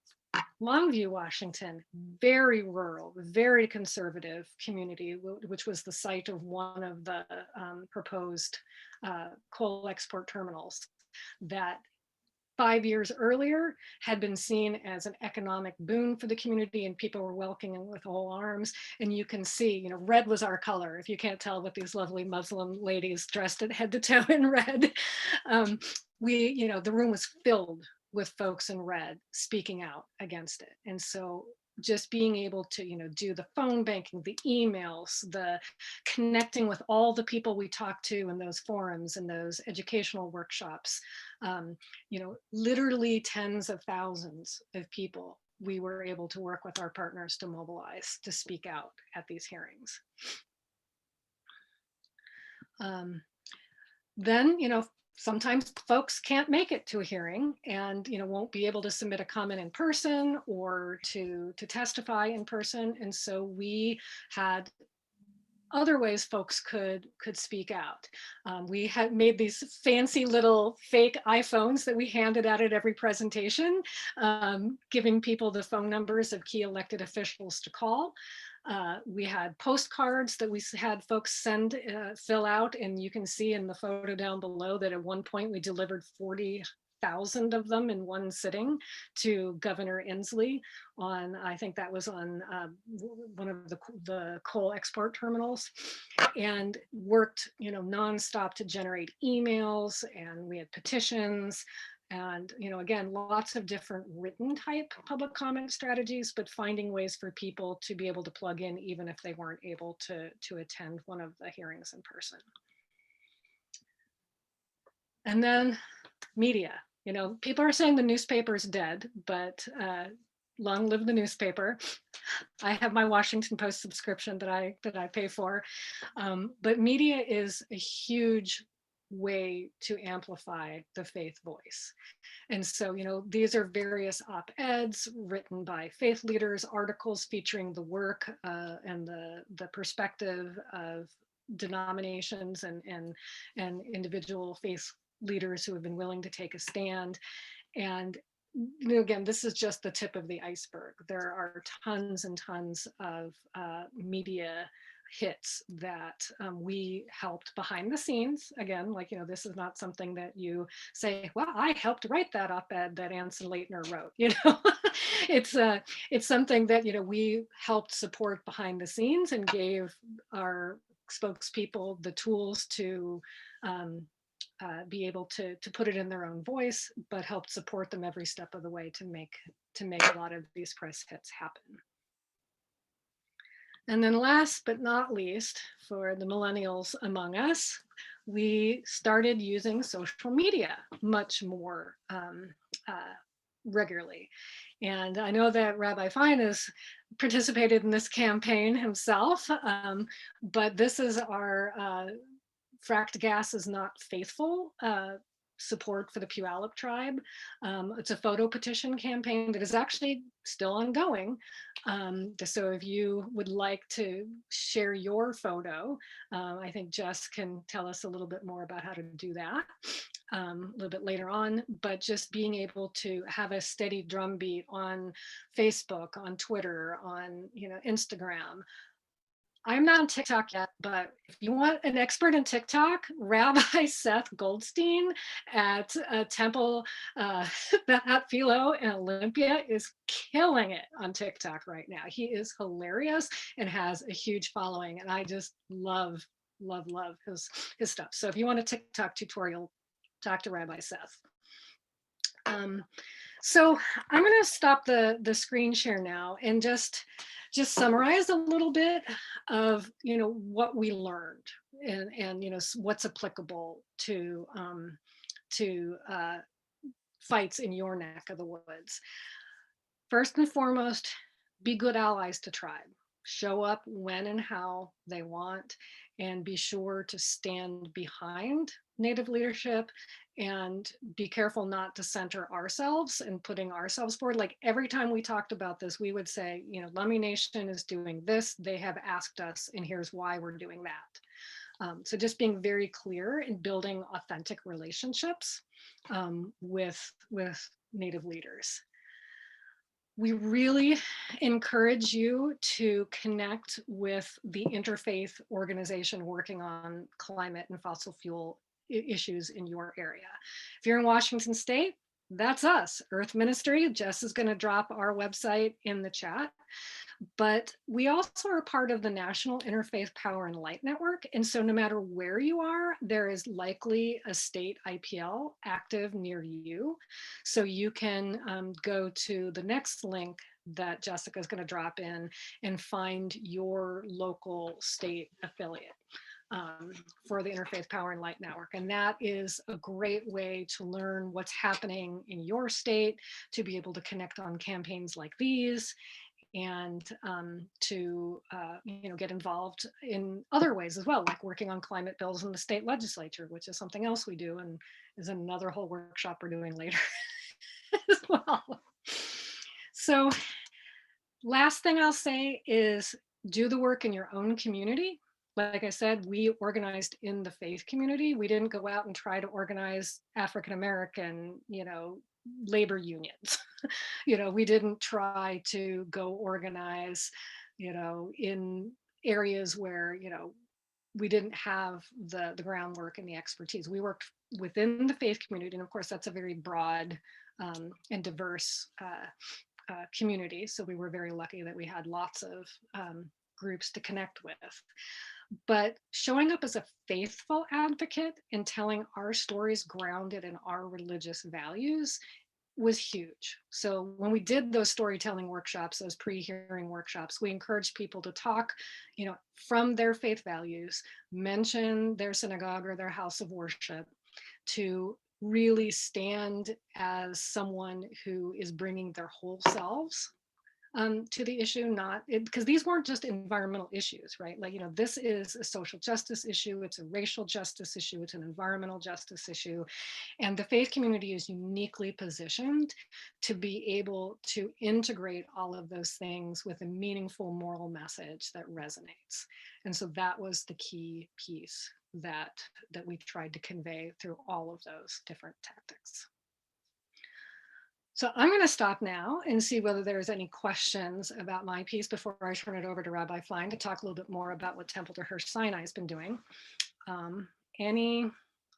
Longview, Washington, very rural, very conservative community, which was the site of one of the proposed coal export terminals that 5 years earlier had been seen as an economic boon for the community, and people were welcoming it with all arms. And you can see, red was our color. If you can't tell, with these lovely Muslim ladies dressed at head to toe in red, the room was filled with folks in red speaking out against it. And so just being able to, do the phone banking, the emails, the connecting with all the people we talk to in those forums and those educational workshops, literally tens of thousands of people we were able to work with our partners to mobilize to speak out at these hearings. Then, sometimes folks can't make it to a hearing and, won't be able to submit a comment in person or to testify in person. And so we had other ways folks could speak out. We had made these fancy little fake iPhones that we handed out at every presentation, giving people the phone numbers of key elected officials to call. We had postcards that we had folks fill out, and you can see in the photo down below that at one point we delivered 40,000 of them in one sitting to Governor Inslee on, I think that was on one of the coal export terminals, and worked nonstop to generate emails, and we had petitions. And, again, lots of different written type public comment strategies, but finding ways for people to be able to plug in even if they weren't able to attend one of the hearings in person. And then media, people are saying the newspaper is dead, but long live the newspaper. I have my Washington Post subscription that I pay for, but media is a huge way to amplify the faith voice. And so, these are various op-eds written by faith leaders, articles featuring the work and the perspective of denominations and individual faith leaders who have been willing to take a stand. And again, this is just the tip of the iceberg. There are tons and tons of media hits that we helped behind the scenes. Again, this is not something that you say, well, I helped write that op-ed that Anson Leitner wrote. It's something that we helped support behind the scenes and gave our spokespeople the tools to be able to put it in their own voice, but helped support them every step of the way to make a lot of these press hits happen. And then last but not least, for the millennials among us, we started using social media much more regularly. And I know that Rabbi Fine has participated in this campaign himself, but this is our Fracked Gas is Not Faithful support for the Puyallup tribe. It's a photo petition campaign that is actually still ongoing. So if you would like to share your photo, I think Jess can tell us a little bit more about how to do that a little bit later on, but just being able to have a steady drumbeat on Facebook, on Twitter, on Instagram. I'm not on TikTok yet, but if you want an expert in TikTok, Rabbi Seth Goldstein at Temple at Philo in Olympia is killing it on TikTok right now. He is hilarious and has a huge following, and I just love his stuff. So if you want a TikTok tutorial, talk to Rabbi Seth. So I'm going to stop the screen share now and just summarize a little bit of what we learned and what's applicable to fights in your neck of the woods. First and foremost, be good allies to tribe. Show up when and how they want, and be sure to stand behind Native leadership and be careful not to center ourselves and putting ourselves forward. Like every time we talked about this, we would say, Lummi Nation is doing this, they have asked us, and here's why we're doing that. So just being very clear and building authentic relationships with Native leaders. We really encourage you to connect with the interfaith organization working on climate and fossil fuel issues in your area. If you're in Washington State, that's us, Earth Ministry. Jess is going to drop our website in the chat. But we also are part of the National Interfaith Power and Light Network. And so no matter where you are, there is likely a state IPL active near you. So you can go to the next link that Jessica is going to drop in and find your local state affiliate for the Interfaith Power and Light Network. And that is a great way to learn what's happening in your state, to be able to connect on campaigns like these, and to get involved in other ways as well, like working on climate bills in the state legislature, which is something else we do and is another whole workshop we're doing later as well. So last thing I'll say is do the work in your own community. Like I said, we organized in the faith community. We didn't go out and try to organize African-American, labor unions. We didn't try to go organize, in areas where, we didn't have the groundwork and the expertise. We worked within the faith community. And of course, that's a very broad and diverse community. So we were very lucky that we had lots of groups to connect with. But showing up as a faithful advocate and telling our stories grounded in our religious values was huge. So when we did those storytelling workshops, those pre-hearing workshops, we encouraged people to talk, from their faith values, mention their synagogue or their house of worship, to really stand as someone who is bringing their whole selves to the issue, because these weren't just environmental issues, right? This is a social justice issue, it's a racial justice issue, it's an environmental justice issue. And the faith community is uniquely positioned to be able to integrate all of those things with a meaningful moral message that resonates. And so that was the key piece that we tried to convey through all of those different tactics. So I'm going to stop now and see whether there's any questions about my piece before I turn it over to Rabbi Fine to talk a little bit more about what Temple to Hirsch Sinai has been doing. Any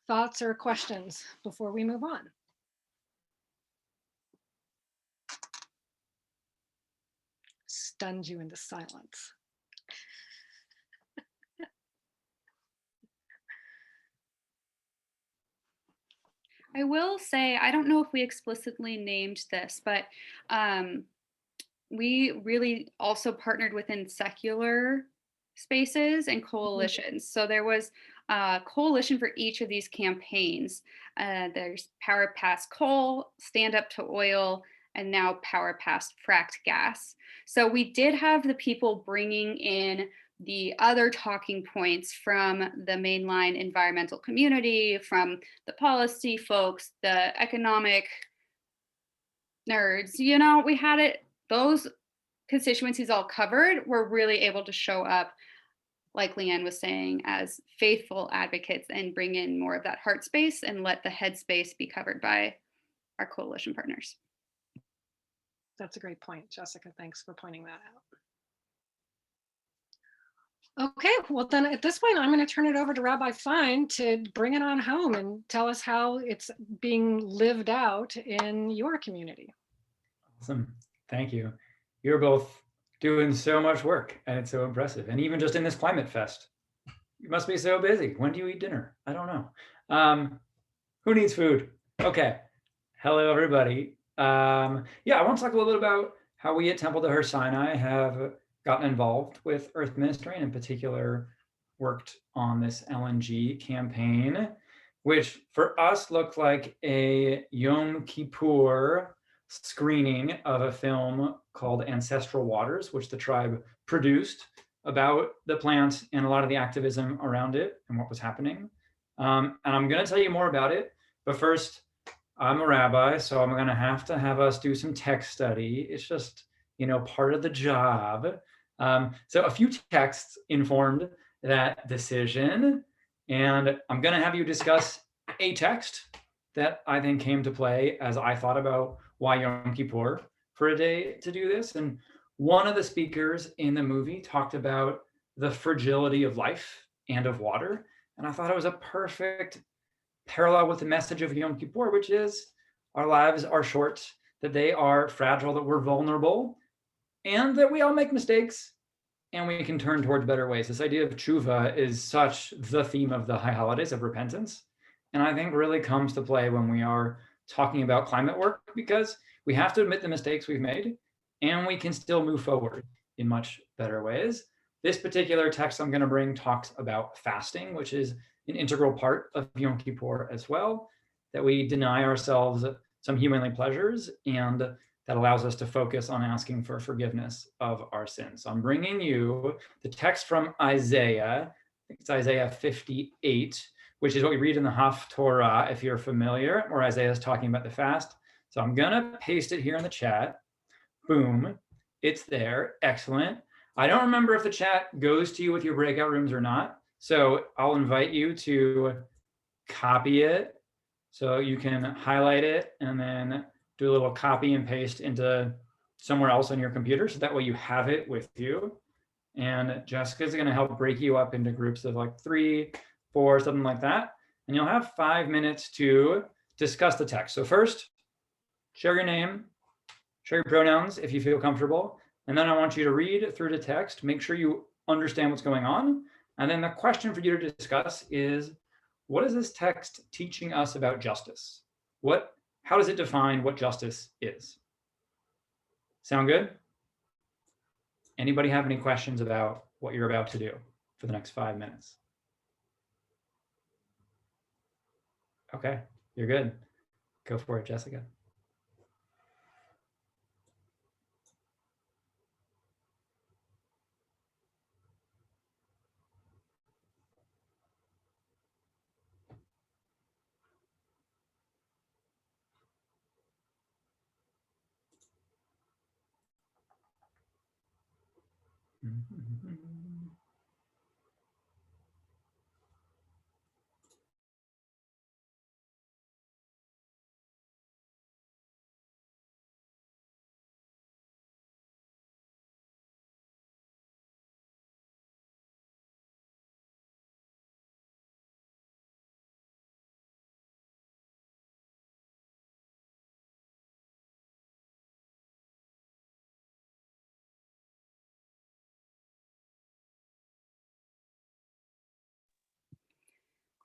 thoughts or questions before we move on? Stunned you into silence. I will say, I don't know if we explicitly named this, but we really also partnered within secular spaces and coalitions. Mm-hmm. So there was a coalition for each of these campaigns. There's Power Past Coal, Stand Up to Oil, and now Power Past Fracked Gas. So we did have the people bringing in the other talking points from the mainline environmental community, from the policy folks, the economic nerds, we had it, those constituencies all covered. We're really able to show up, like Leanne was saying, as faithful advocates and bring in more of that heart space and let the head space be covered by our coalition partners. That's a great point, Jessica. Thanks for pointing that out. Okay, well then at this point, I'm going to turn it over to Rabbi Fine to bring it on home and tell us how it's being lived out in your community. Awesome, thank you. You're both doing so much work and it's so impressive. And even just in this Climate Fest, you must be so busy. When do you eat dinner? I don't know. Who needs food? Okay, hello everybody. I want to talk a little bit about how we at Temple to Hirsch Sinai have gotten involved with Earth Ministry, and in particular worked on this LNG campaign, which for us looked like a Yom Kippur screening of a film called Ancestral Waters, which the tribe produced about the plant and a lot of the activism around it and what was happening. And I'm going to tell you more about it, but first, I'm a rabbi, so I'm going to have us do some text study. It's just, part of the job. So a few texts informed that decision, and I'm going to have you discuss a text that I think came to play as I thought about why Yom Kippur for a day to do this. And one of the speakers in the movie talked about the fragility of life and of water, and I thought it was a perfect parallel with the message of Yom Kippur, which is our lives are short, that they are fragile, that we're vulnerable, and that we all make mistakes and we can turn towards better ways. This idea of tshuva is such the theme of the high holidays of repentance. And I think really comes to play when we are talking about climate work, because we have to admit the mistakes we've made and we can still move forward in much better ways. This particular text I'm going to bring talks about fasting, which is an integral part of Yom Kippur as well, that we deny ourselves some humanly pleasures, and that allows us to focus on asking for forgiveness of our sins. So I'm bringing you the text from Isaiah. I think it's Isaiah 58, which is what we read in the Haftorah, if you're familiar, where Isaiah is talking about the fast. So I'm going to paste it here in the chat. Boom, it's there. Excellent. I don't remember if the chat goes to you with your breakout rooms or not. So I'll invite you to copy it. So you can highlight it and then do a little copy and paste into somewhere else on your computer. So that way you have it with you. And Jessica's going to help break you up into groups of like 3, 4, something like that. And you'll have 5 minutes to discuss the text. So first, share your name, share your pronouns if you feel comfortable. And then I want you to read through the text, make sure you understand what's going on. And then the question for you to discuss is, what is this text teaching us about justice? How does it define what justice is? Sound good? Anybody have any questions about what you're about to do for the next 5 minutes? Okay, you're good. Go for it, Jessica.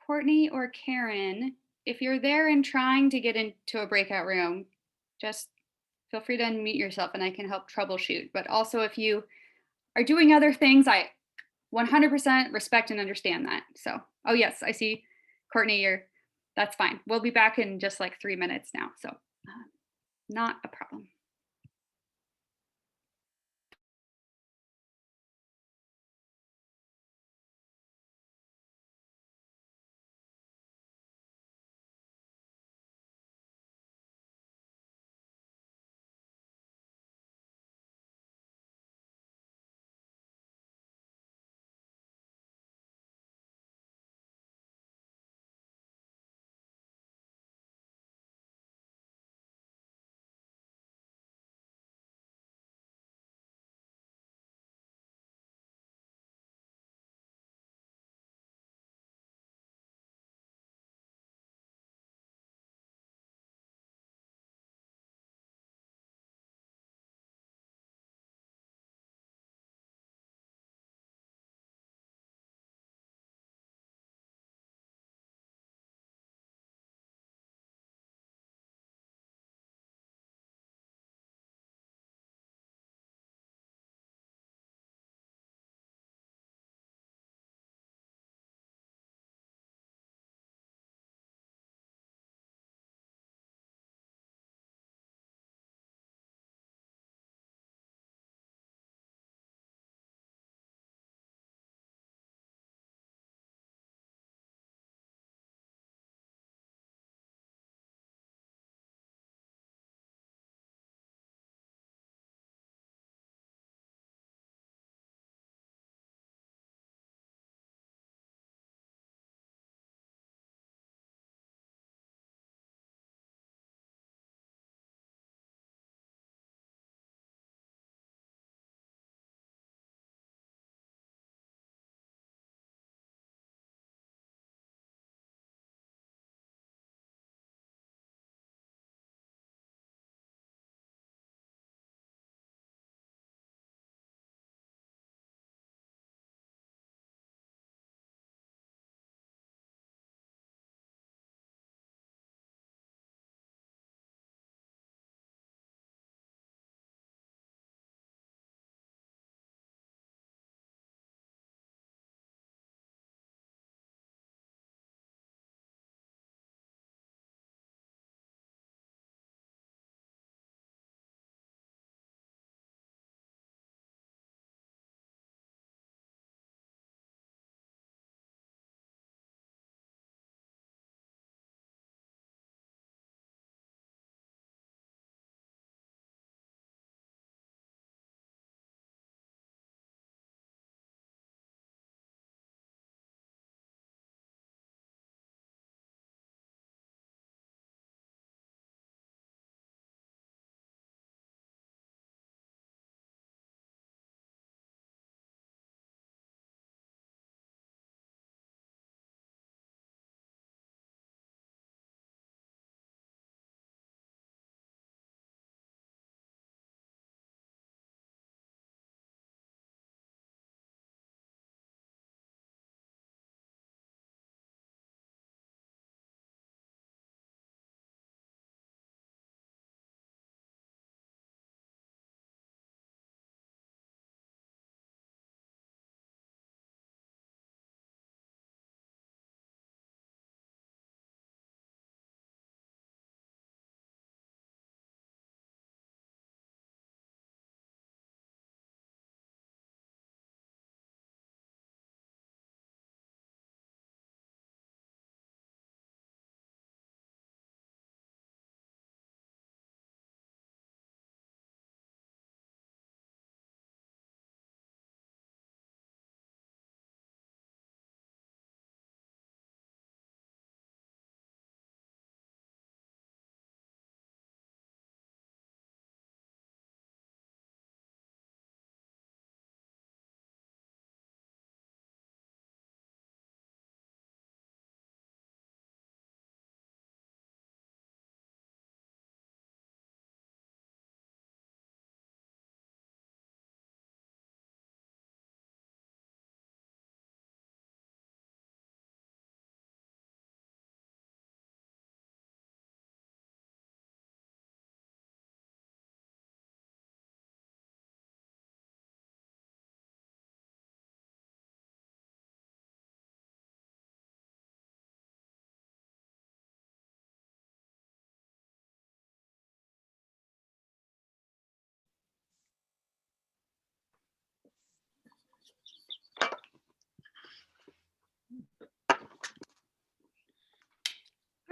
Courtney or Karen, if you're there and trying to get into a breakout room, just feel free to unmute yourself and I can help troubleshoot. But also if you are doing other things, I 100% respect and understand that. So, oh yes, I see Courtney, that's fine. We'll be back in just like 3 minutes now. So not a problem.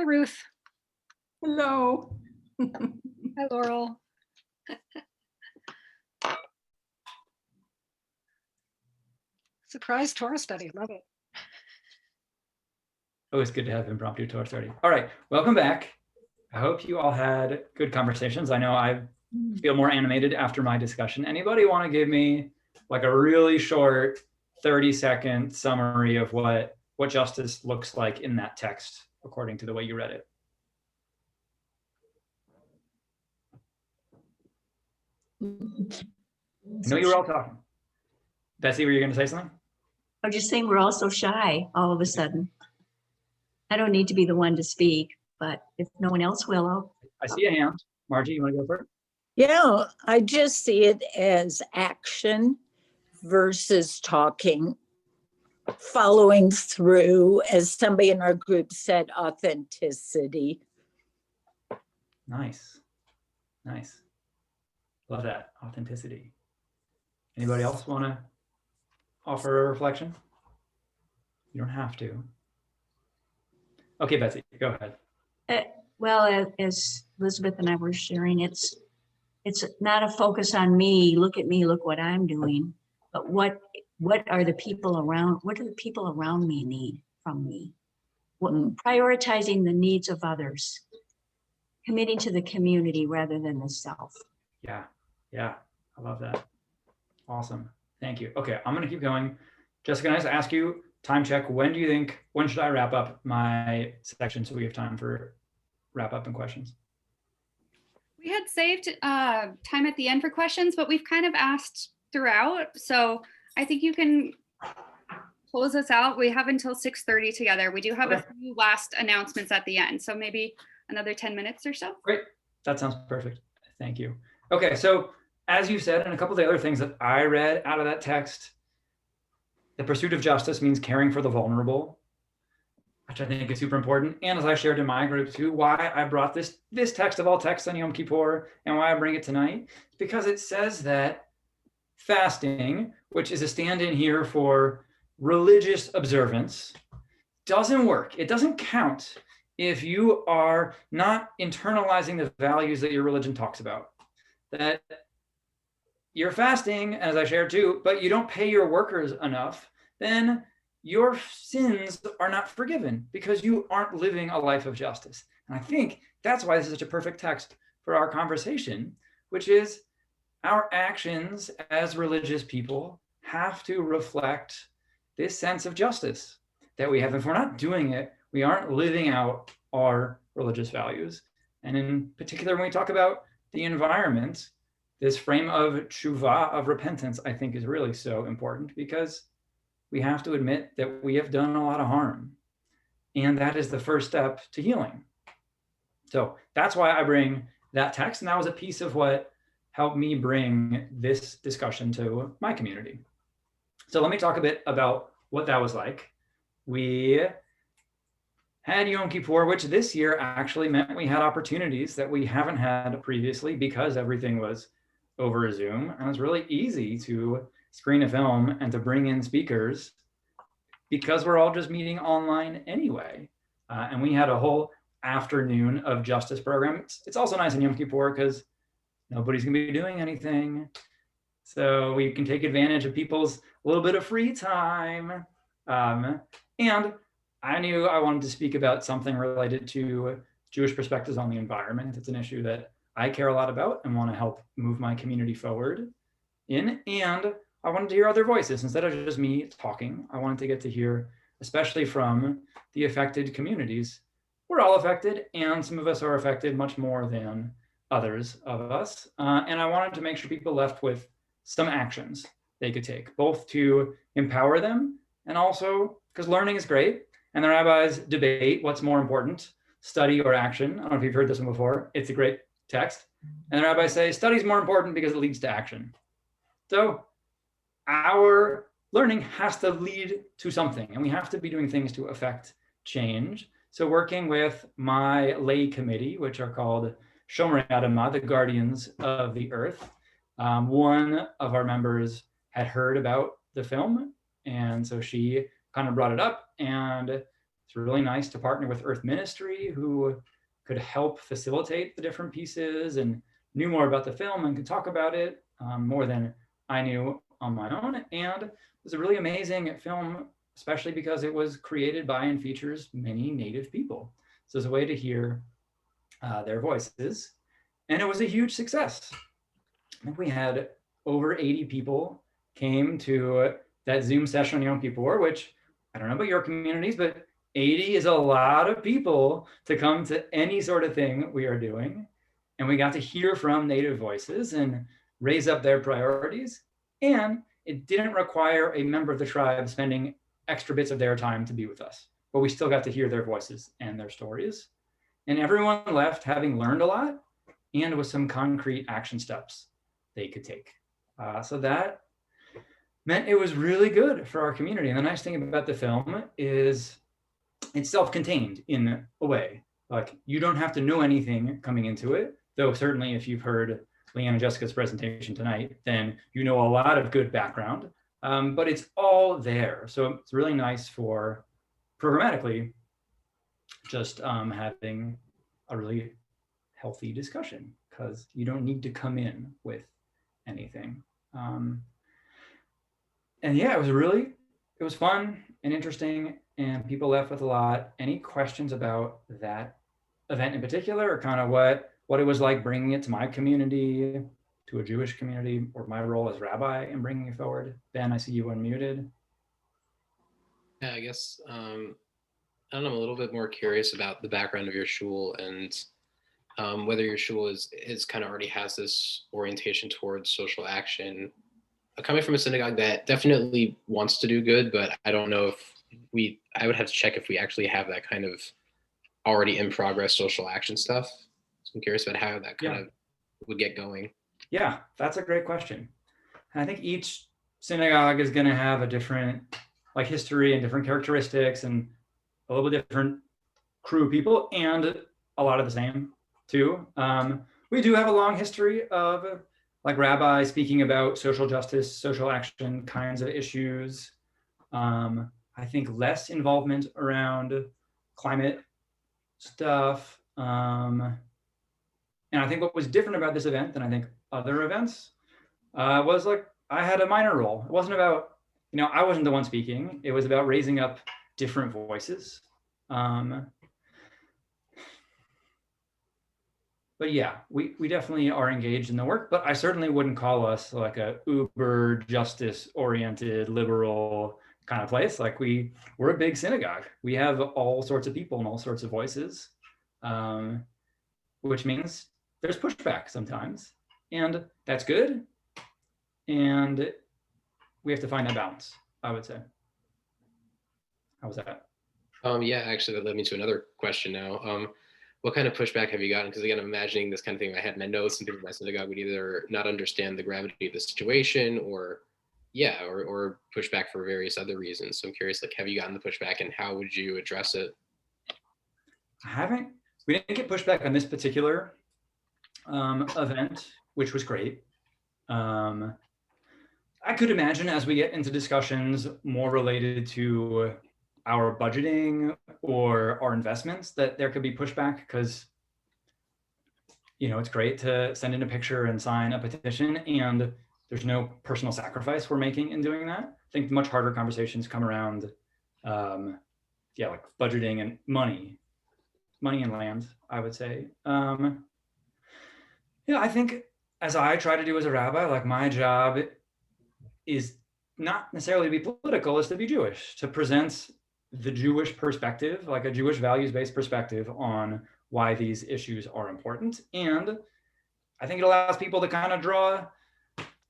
Hi, Ruth. Hello. Hi, Laurel. Surprise Torah study. Love it. Always good to have impromptu Torah study. All right, welcome back. I hope you all had good conversations. I know I feel more animated after my discussion. Anybody want to give me like a really short 30-second summary of what justice looks like in that text according to the way you read it? I know you were all talking. Betsy, were you going to say something? I'm just saying we're all so shy all of a sudden. I don't need to be the one to speak, but if no one else will, I'll. I see a hand. Margie, you want to go for it? Yeah, I just see it as action versus talking, following through, as somebody in our group said, authenticity. Nice. Nice. Love that. Authenticity. Anybody else want to offer a reflection? You don't have to. Okay, Betsy, go ahead. Well, as Elizabeth and I were sharing, it's not a focus on me. Look at me. Look what I'm doing. But what are the people around? What do the people around me need from me? Prioritizing the needs of others, committing to the community rather than the self. Yeah, I love that. Awesome. Thank you. Okay, I'm going to keep going. Jessica, can I just ask you, time check, when should I wrap up my section so we have time for wrap up and questions? We had saved time at the end for questions, but we've kind of asked throughout. So I think you can close us out. We have until 6:30 together. We do have a few last announcements at the end. So maybe another 10 minutes or so. Great. That sounds perfect. Thank you. Okay, so as you said, and a couple of the other things that I read out of that text, the pursuit of justice means caring for the vulnerable, which I think is super important. And as I shared in my group too, why I brought this text of all texts on Yom Kippur and why I bring it tonight, is because it says that fasting, which is a stand-in here for religious observance, doesn't work. It doesn't count if you are not internalizing the values that your religion talks about. That you're fasting, as I shared too, but you don't pay your workers enough, then your sins are not forgiven because you aren't living a life of justice. And I think that's why this is such a perfect text for our conversation, which is our actions as religious people have to reflect this sense of justice that we have. If we're not doing it, we aren't living out our religious values. And in particular, when we talk about the environment, this frame of tshuva, of repentance, I think is really so important because we have to admit that we have done a lot of harm. And that is the first step to healing. So that's why I bring that text. And that was a piece of what helped me bring this discussion to my community. So let me talk a bit about what that was like. We had Yom Kippur, which this year actually meant we had opportunities that we haven't had previously because everything was over Zoom. And it was really easy to screen a film and to bring in speakers because we're all just meeting online anyway. And we had a whole afternoon of justice program. It's also nice in Yom Kippur because nobody's gonna be doing anything. So we can take advantage of people's little bit of free time. And I knew I wanted to speak about something related to Jewish perspectives on the environment. It's an issue that I care a lot about and want to help move my community forward in. And I wanted to hear other voices instead of just me talking. I wanted to get to hear, especially from the affected communities. We're all affected, and some of us are affected much more than others of us. And I wanted to make sure people left with some actions they could take, both to empower them and also because learning is great. And the rabbis debate what's more important, study or action. I don't know if you've heard this one before. It's a great text. And the rabbis say study is more important because it leads to action. So our learning has to lead to something, and we have to be doing things to affect change. So working with my lay committee, which are called Shomerei Adamah, the guardians of the earth. One of our members had heard about the film, and so she kind of brought it up and it's really nice to partner with Earth Ministry, who could help facilitate the different pieces and knew more about the film and could talk about it more than I knew on my own. And it was a really amazing film, especially because it was created by and features many Native people. So it's a way to hear their voices. And it was a huge success. I think we had over 80 people came to that Zoom session on Yom Kippur, which I don't know about your communities, but 80 is a lot of people to come to any sort of thing we are doing. And we got to hear from Native voices and raise up their priorities. And it didn't require a member of the tribe spending extra bits of their time to be with us, but we still got to hear their voices and their stories. And everyone left having learned a lot and with some concrete action steps they could take. So that meant it was really good for our community. And the nice thing about the film is it's self-contained in a way. Like, you don't have to know anything coming into it, though certainly if you've heard Leanne and Jessica's presentation tonight, then you know a lot of good background, but it's all there. So it's really nice for programmatically just having a really healthy discussion, because you don't need to come in with anything. And yeah, it was fun and interesting, and people left with a lot. Any questions about that event in particular, or kind of what it was like bringing it to my community, to a Jewish community, or my role as rabbi in bringing it forward? Ben, I see you unmuted. Yeah, I guess, I don't know, I'm a little bit more curious about the background of your shul and whether your shul is kind of already has this orientation towards social action. Coming from a synagogue that definitely wants to do good, but I don't know if I would have to check if we actually have that kind of already in progress social action stuff. So I'm curious about how that kind of would get going. Yeah, that's a great question. I think each synagogue is going to have a different history and different characteristics and a little bit different crew of people, and a lot of the same too. We do have a long history of Rabbi speaking about social justice, social action kinds of issues. I think less involvement around climate stuff. And I think what was different about this event than I think other events was I had a minor role. It wasn't about, I wasn't the one speaking. It was about raising up different voices. But yeah, we definitely are engaged in the work, but I certainly wouldn't call us like a uber justice oriented liberal kind of place. We're a big synagogue. We have all sorts of people and all sorts of voices, which means there's pushback sometimes, and that's good. And we have to find that balance, I would say. How was that? Yeah, actually that led me to another question now. What kind of pushback have you gotten? Because again, I'm imagining this kind of thing I had in my notes, and people in my synagogue would either not understand the gravity of the situation or pushback for various other reasons. So I'm curious, have you gotten the pushback and how would you address it? We didn't get pushback on this particular event, which was great. I could imagine as we get into discussions more related to our budgeting or our investments that there could be pushback, because it's great to send in a picture and sign a petition, and there's no personal sacrifice we're making in doing that. I think much harder conversations come around budgeting and money and land, I would say. I think as I try to do as a rabbi, my job is not necessarily to be political, is to be Jewish, to present the Jewish perspective, a Jewish values-based perspective on why these issues are important. And I think it allows people to kind of draw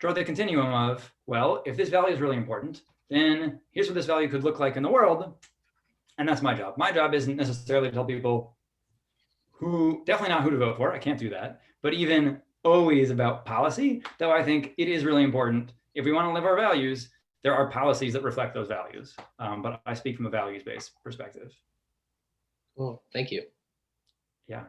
the continuum of, well, if this value is really important, then here's what this value could look like in the world. And that's my job. My job isn't necessarily to tell people definitely not who to vote for. I can't do that. But even always about policy, though I think it is really important. If we want to live our values, there are policies that reflect those values. But I speak from a values-based perspective. Well, thank you. Yeah.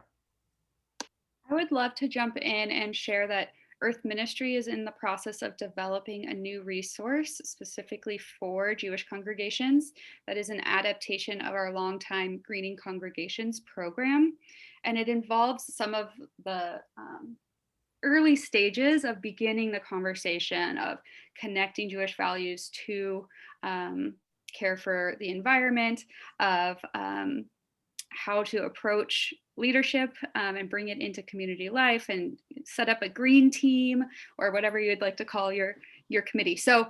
I would love to jump in and share that Earth Ministry is in the process of developing a new resource specifically for Jewish congregations that is an adaptation of our longtime Greening Congregations program. And it involves some of the early stages of beginning the conversation of connecting Jewish values to care for the environment, of how to approach leadership and bring it into community life and set up a green team or whatever you'd like to call your committee. So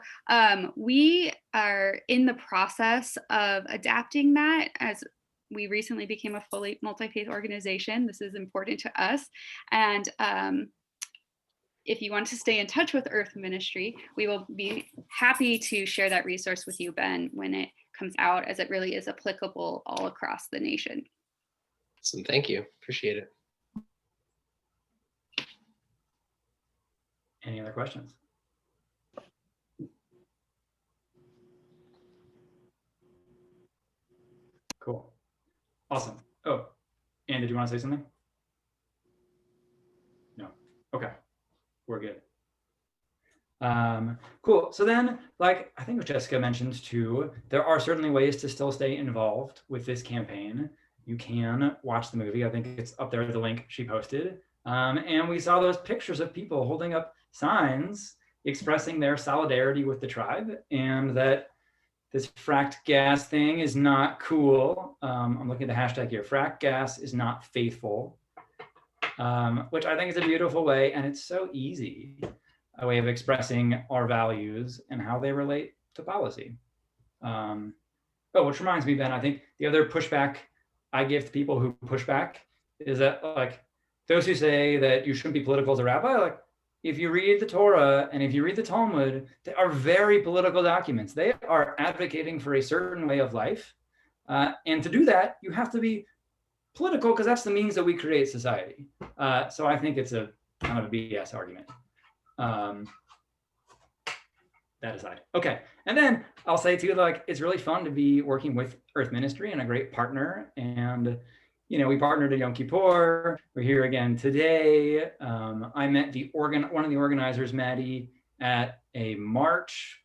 we are in the process of adapting that as we recently became a fully multi-faith organization. This is important to us. And if you want to stay in touch with Earth Ministry, we will be happy to share that resource with you, Ben, when it comes out, as it really is applicable all across the nation. Awesome, thank you, appreciate it. Any other questions? Cool, awesome. Oh, Anne, did you want to say something? No, okay, we're good. Cool. So then, like I think Jessica mentioned too, there are certainly ways to still stay involved with this campaign. You can watch the movie. I think it's up there, the link she posted. And we saw those pictures of people holding up signs expressing their solidarity with the tribe and that this fracked gas thing is not cool. I'm looking at the hashtag here. Fracked gas is not faithful, which I think is a beautiful way, and it's so easy. A way of expressing our values and how they relate to policy. Which reminds me, Ben, I think the other pushback I give to people who push back is that, like, those who say that you shouldn't be political as a rabbi, like, if you read the Torah and if you read the Talmud, they are very political documents. They are advocating for a certain way of life. And to do that, you have to be political because that's the means that we create society. So I think it's a kind of a BS argument. That aside. Okay. And then I'll say too, like, it's really fun to be working with Earth Ministry and a great partner. And, you know, we partnered at Yom Kippur. We're here again today. I met one of the organizers, Maddie, at a march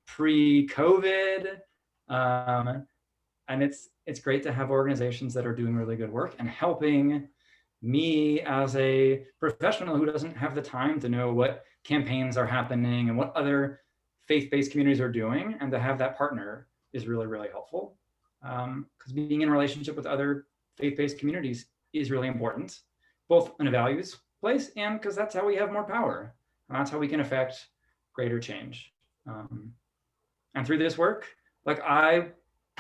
pre-COVID. And it's great to have organizations that are doing really good work and helping me as a professional who doesn't have the time to know what campaigns are happening and what other faith-based communities are doing, and to have that partner is really, really helpful. Because being in a relationship with other faith-based communities is really important, both in a values place and because that's how we have more power. And that's how we can affect greater change. And through this work, like I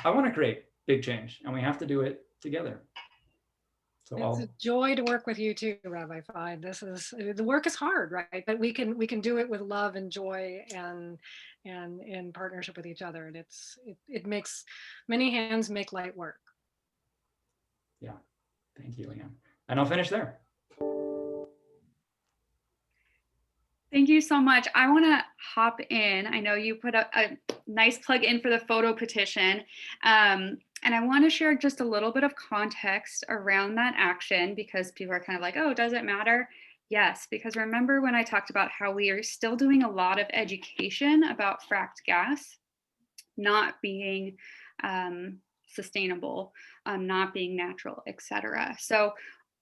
want to create big change, and we have to do it together. So it's a joy to work with you too, Rabbi Fide. The work is hard, right? But we can do it with love and joy and in partnership with each other. And it makes many hands make light work. Yeah, thank you, Leanne. And I'll finish there. Thank you so much. I want to hop in. I know you put a nice plug in for the photo petition. And I want to share just a little bit of context around that action, because people are kind of like, oh, does it matter? Yes, because remember when I talked about how we are still doing a lot of education about fracked gas not being sustainable, not being natural, etc. So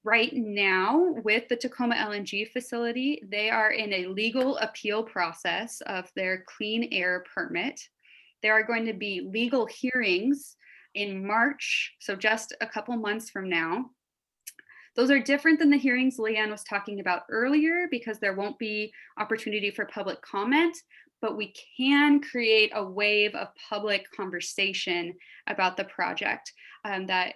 right now with the Tacoma LNG facility, they are in a legal appeal process of their clean air permit. There are going to be legal hearings in March, so just a couple months from now. Those are different than the hearings LeeAnne was talking about earlier, because there won't be opportunity for public comment, but we can create a wave of public conversation about the project that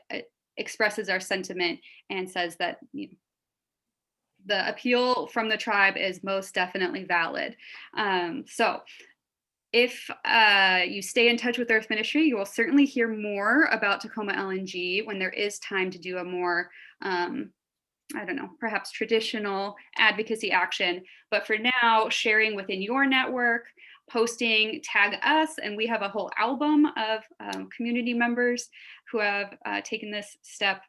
expresses our sentiment and says that the appeal from the tribe is most definitely valid. So if you stay in touch with Earth Ministry, you will certainly hear more about Tacoma LNG when there is time to do a more, I don't know, perhaps traditional advocacy action. But for now, sharing within your network, posting, tag us, and we have a whole album of community members who have taken this step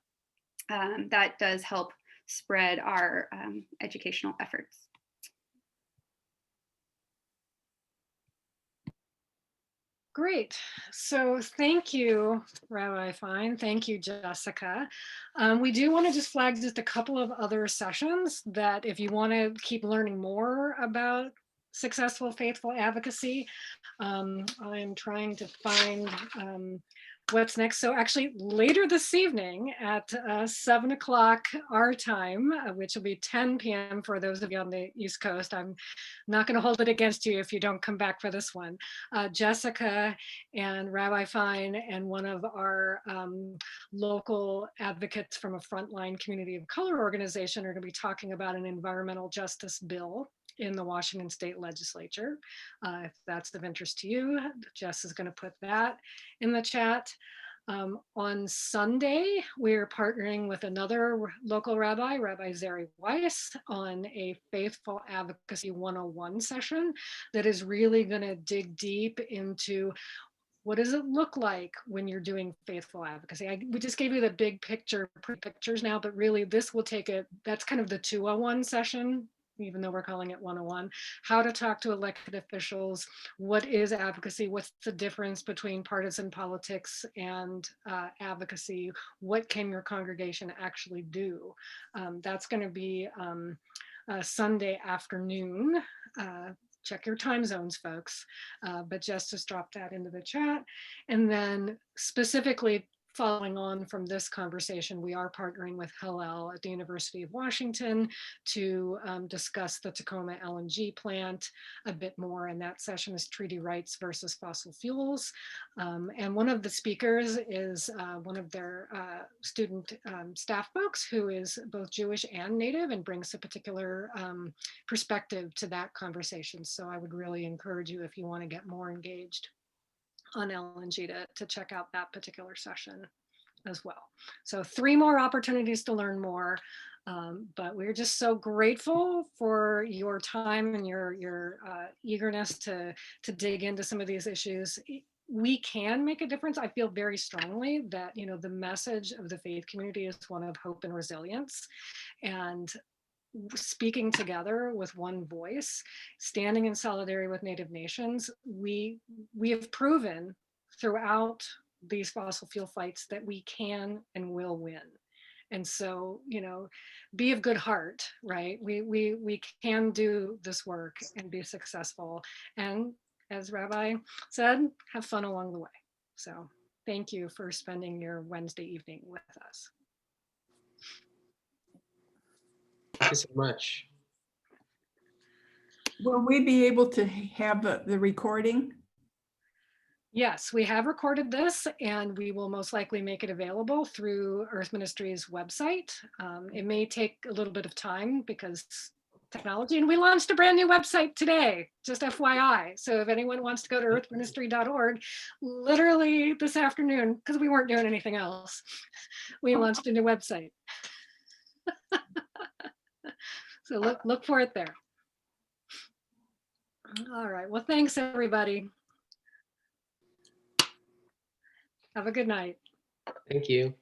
that does help spread our educational efforts. Great. So thank you, Rabbi Fine. Thank you, Jessica. We do want to just flag just a couple of other sessions that if you want to keep learning more about successful faithful advocacy, I'm trying to find what's next. So actually later this evening at 7 o'clock our time, which will be 10 p.m. for those of you on the East Coast. I'm not going to hold it against you if you don't come back for this one. Jessica and Rabbi Fine and one of our local advocates from a frontline community of color organization are going to be talking about an environmental justice bill in the Washington State Legislature. If that's of interest to you, Jess is going to put that in the chat. On Sunday, we're partnering with another local rabbi, Rabbi Zeri Weiss, on a Faithful Advocacy 101 session that is really going to dig deep into what does it look like when you're doing faithful advocacy. We just gave you the big picture, pictures now, but really this will take it, that's kind of the 201 session, even though we're calling it 101, how to talk to elected officials, what is advocacy, what's the difference between partisan politics and advocacy, what can your congregation actually do? That's going to be Sunday afternoon. Check your time zones, folks, but just drop that into the chat. And then specifically following on from this conversation, we are partnering with Hillel at the University of Washington to discuss the Tacoma LNG plant a bit more. And that session is treaty rights versus fossil fuels. And one of the speakers is one of their student staff folks who is both Jewish and Native and brings a particular perspective to that conversation. So I would really encourage you, if you want to get more engaged on LNG, to check out that particular session as well. So 3 more opportunities to learn more, but we're just so grateful for your time and your eagerness to dig into some of these issues. We can make a difference. I feel very strongly that, you know, the message of the faith community is one of hope and resilience, and speaking together with one voice, standing in solidarity with Native nations, we have proven throughout these fossil fuel fights that we can and will win. And so, you know, be of good heart, right? We can do this work and be successful. And as Rabbi said, have fun along the way. So thank you for spending your Wednesday evening with us. Thank you so much. Will we be able to have the recording? Yes, we have recorded this and we will most likely make it available through Earth Ministry's website. It may take a little bit of time because technology, and we launched a brand new website today, just FYI. So if anyone wants to go to earthministry.org, literally this afternoon, because we weren't doing anything else, we launched a new website. So look for it there. All right, well, thanks everybody. Have a good night. Thank you.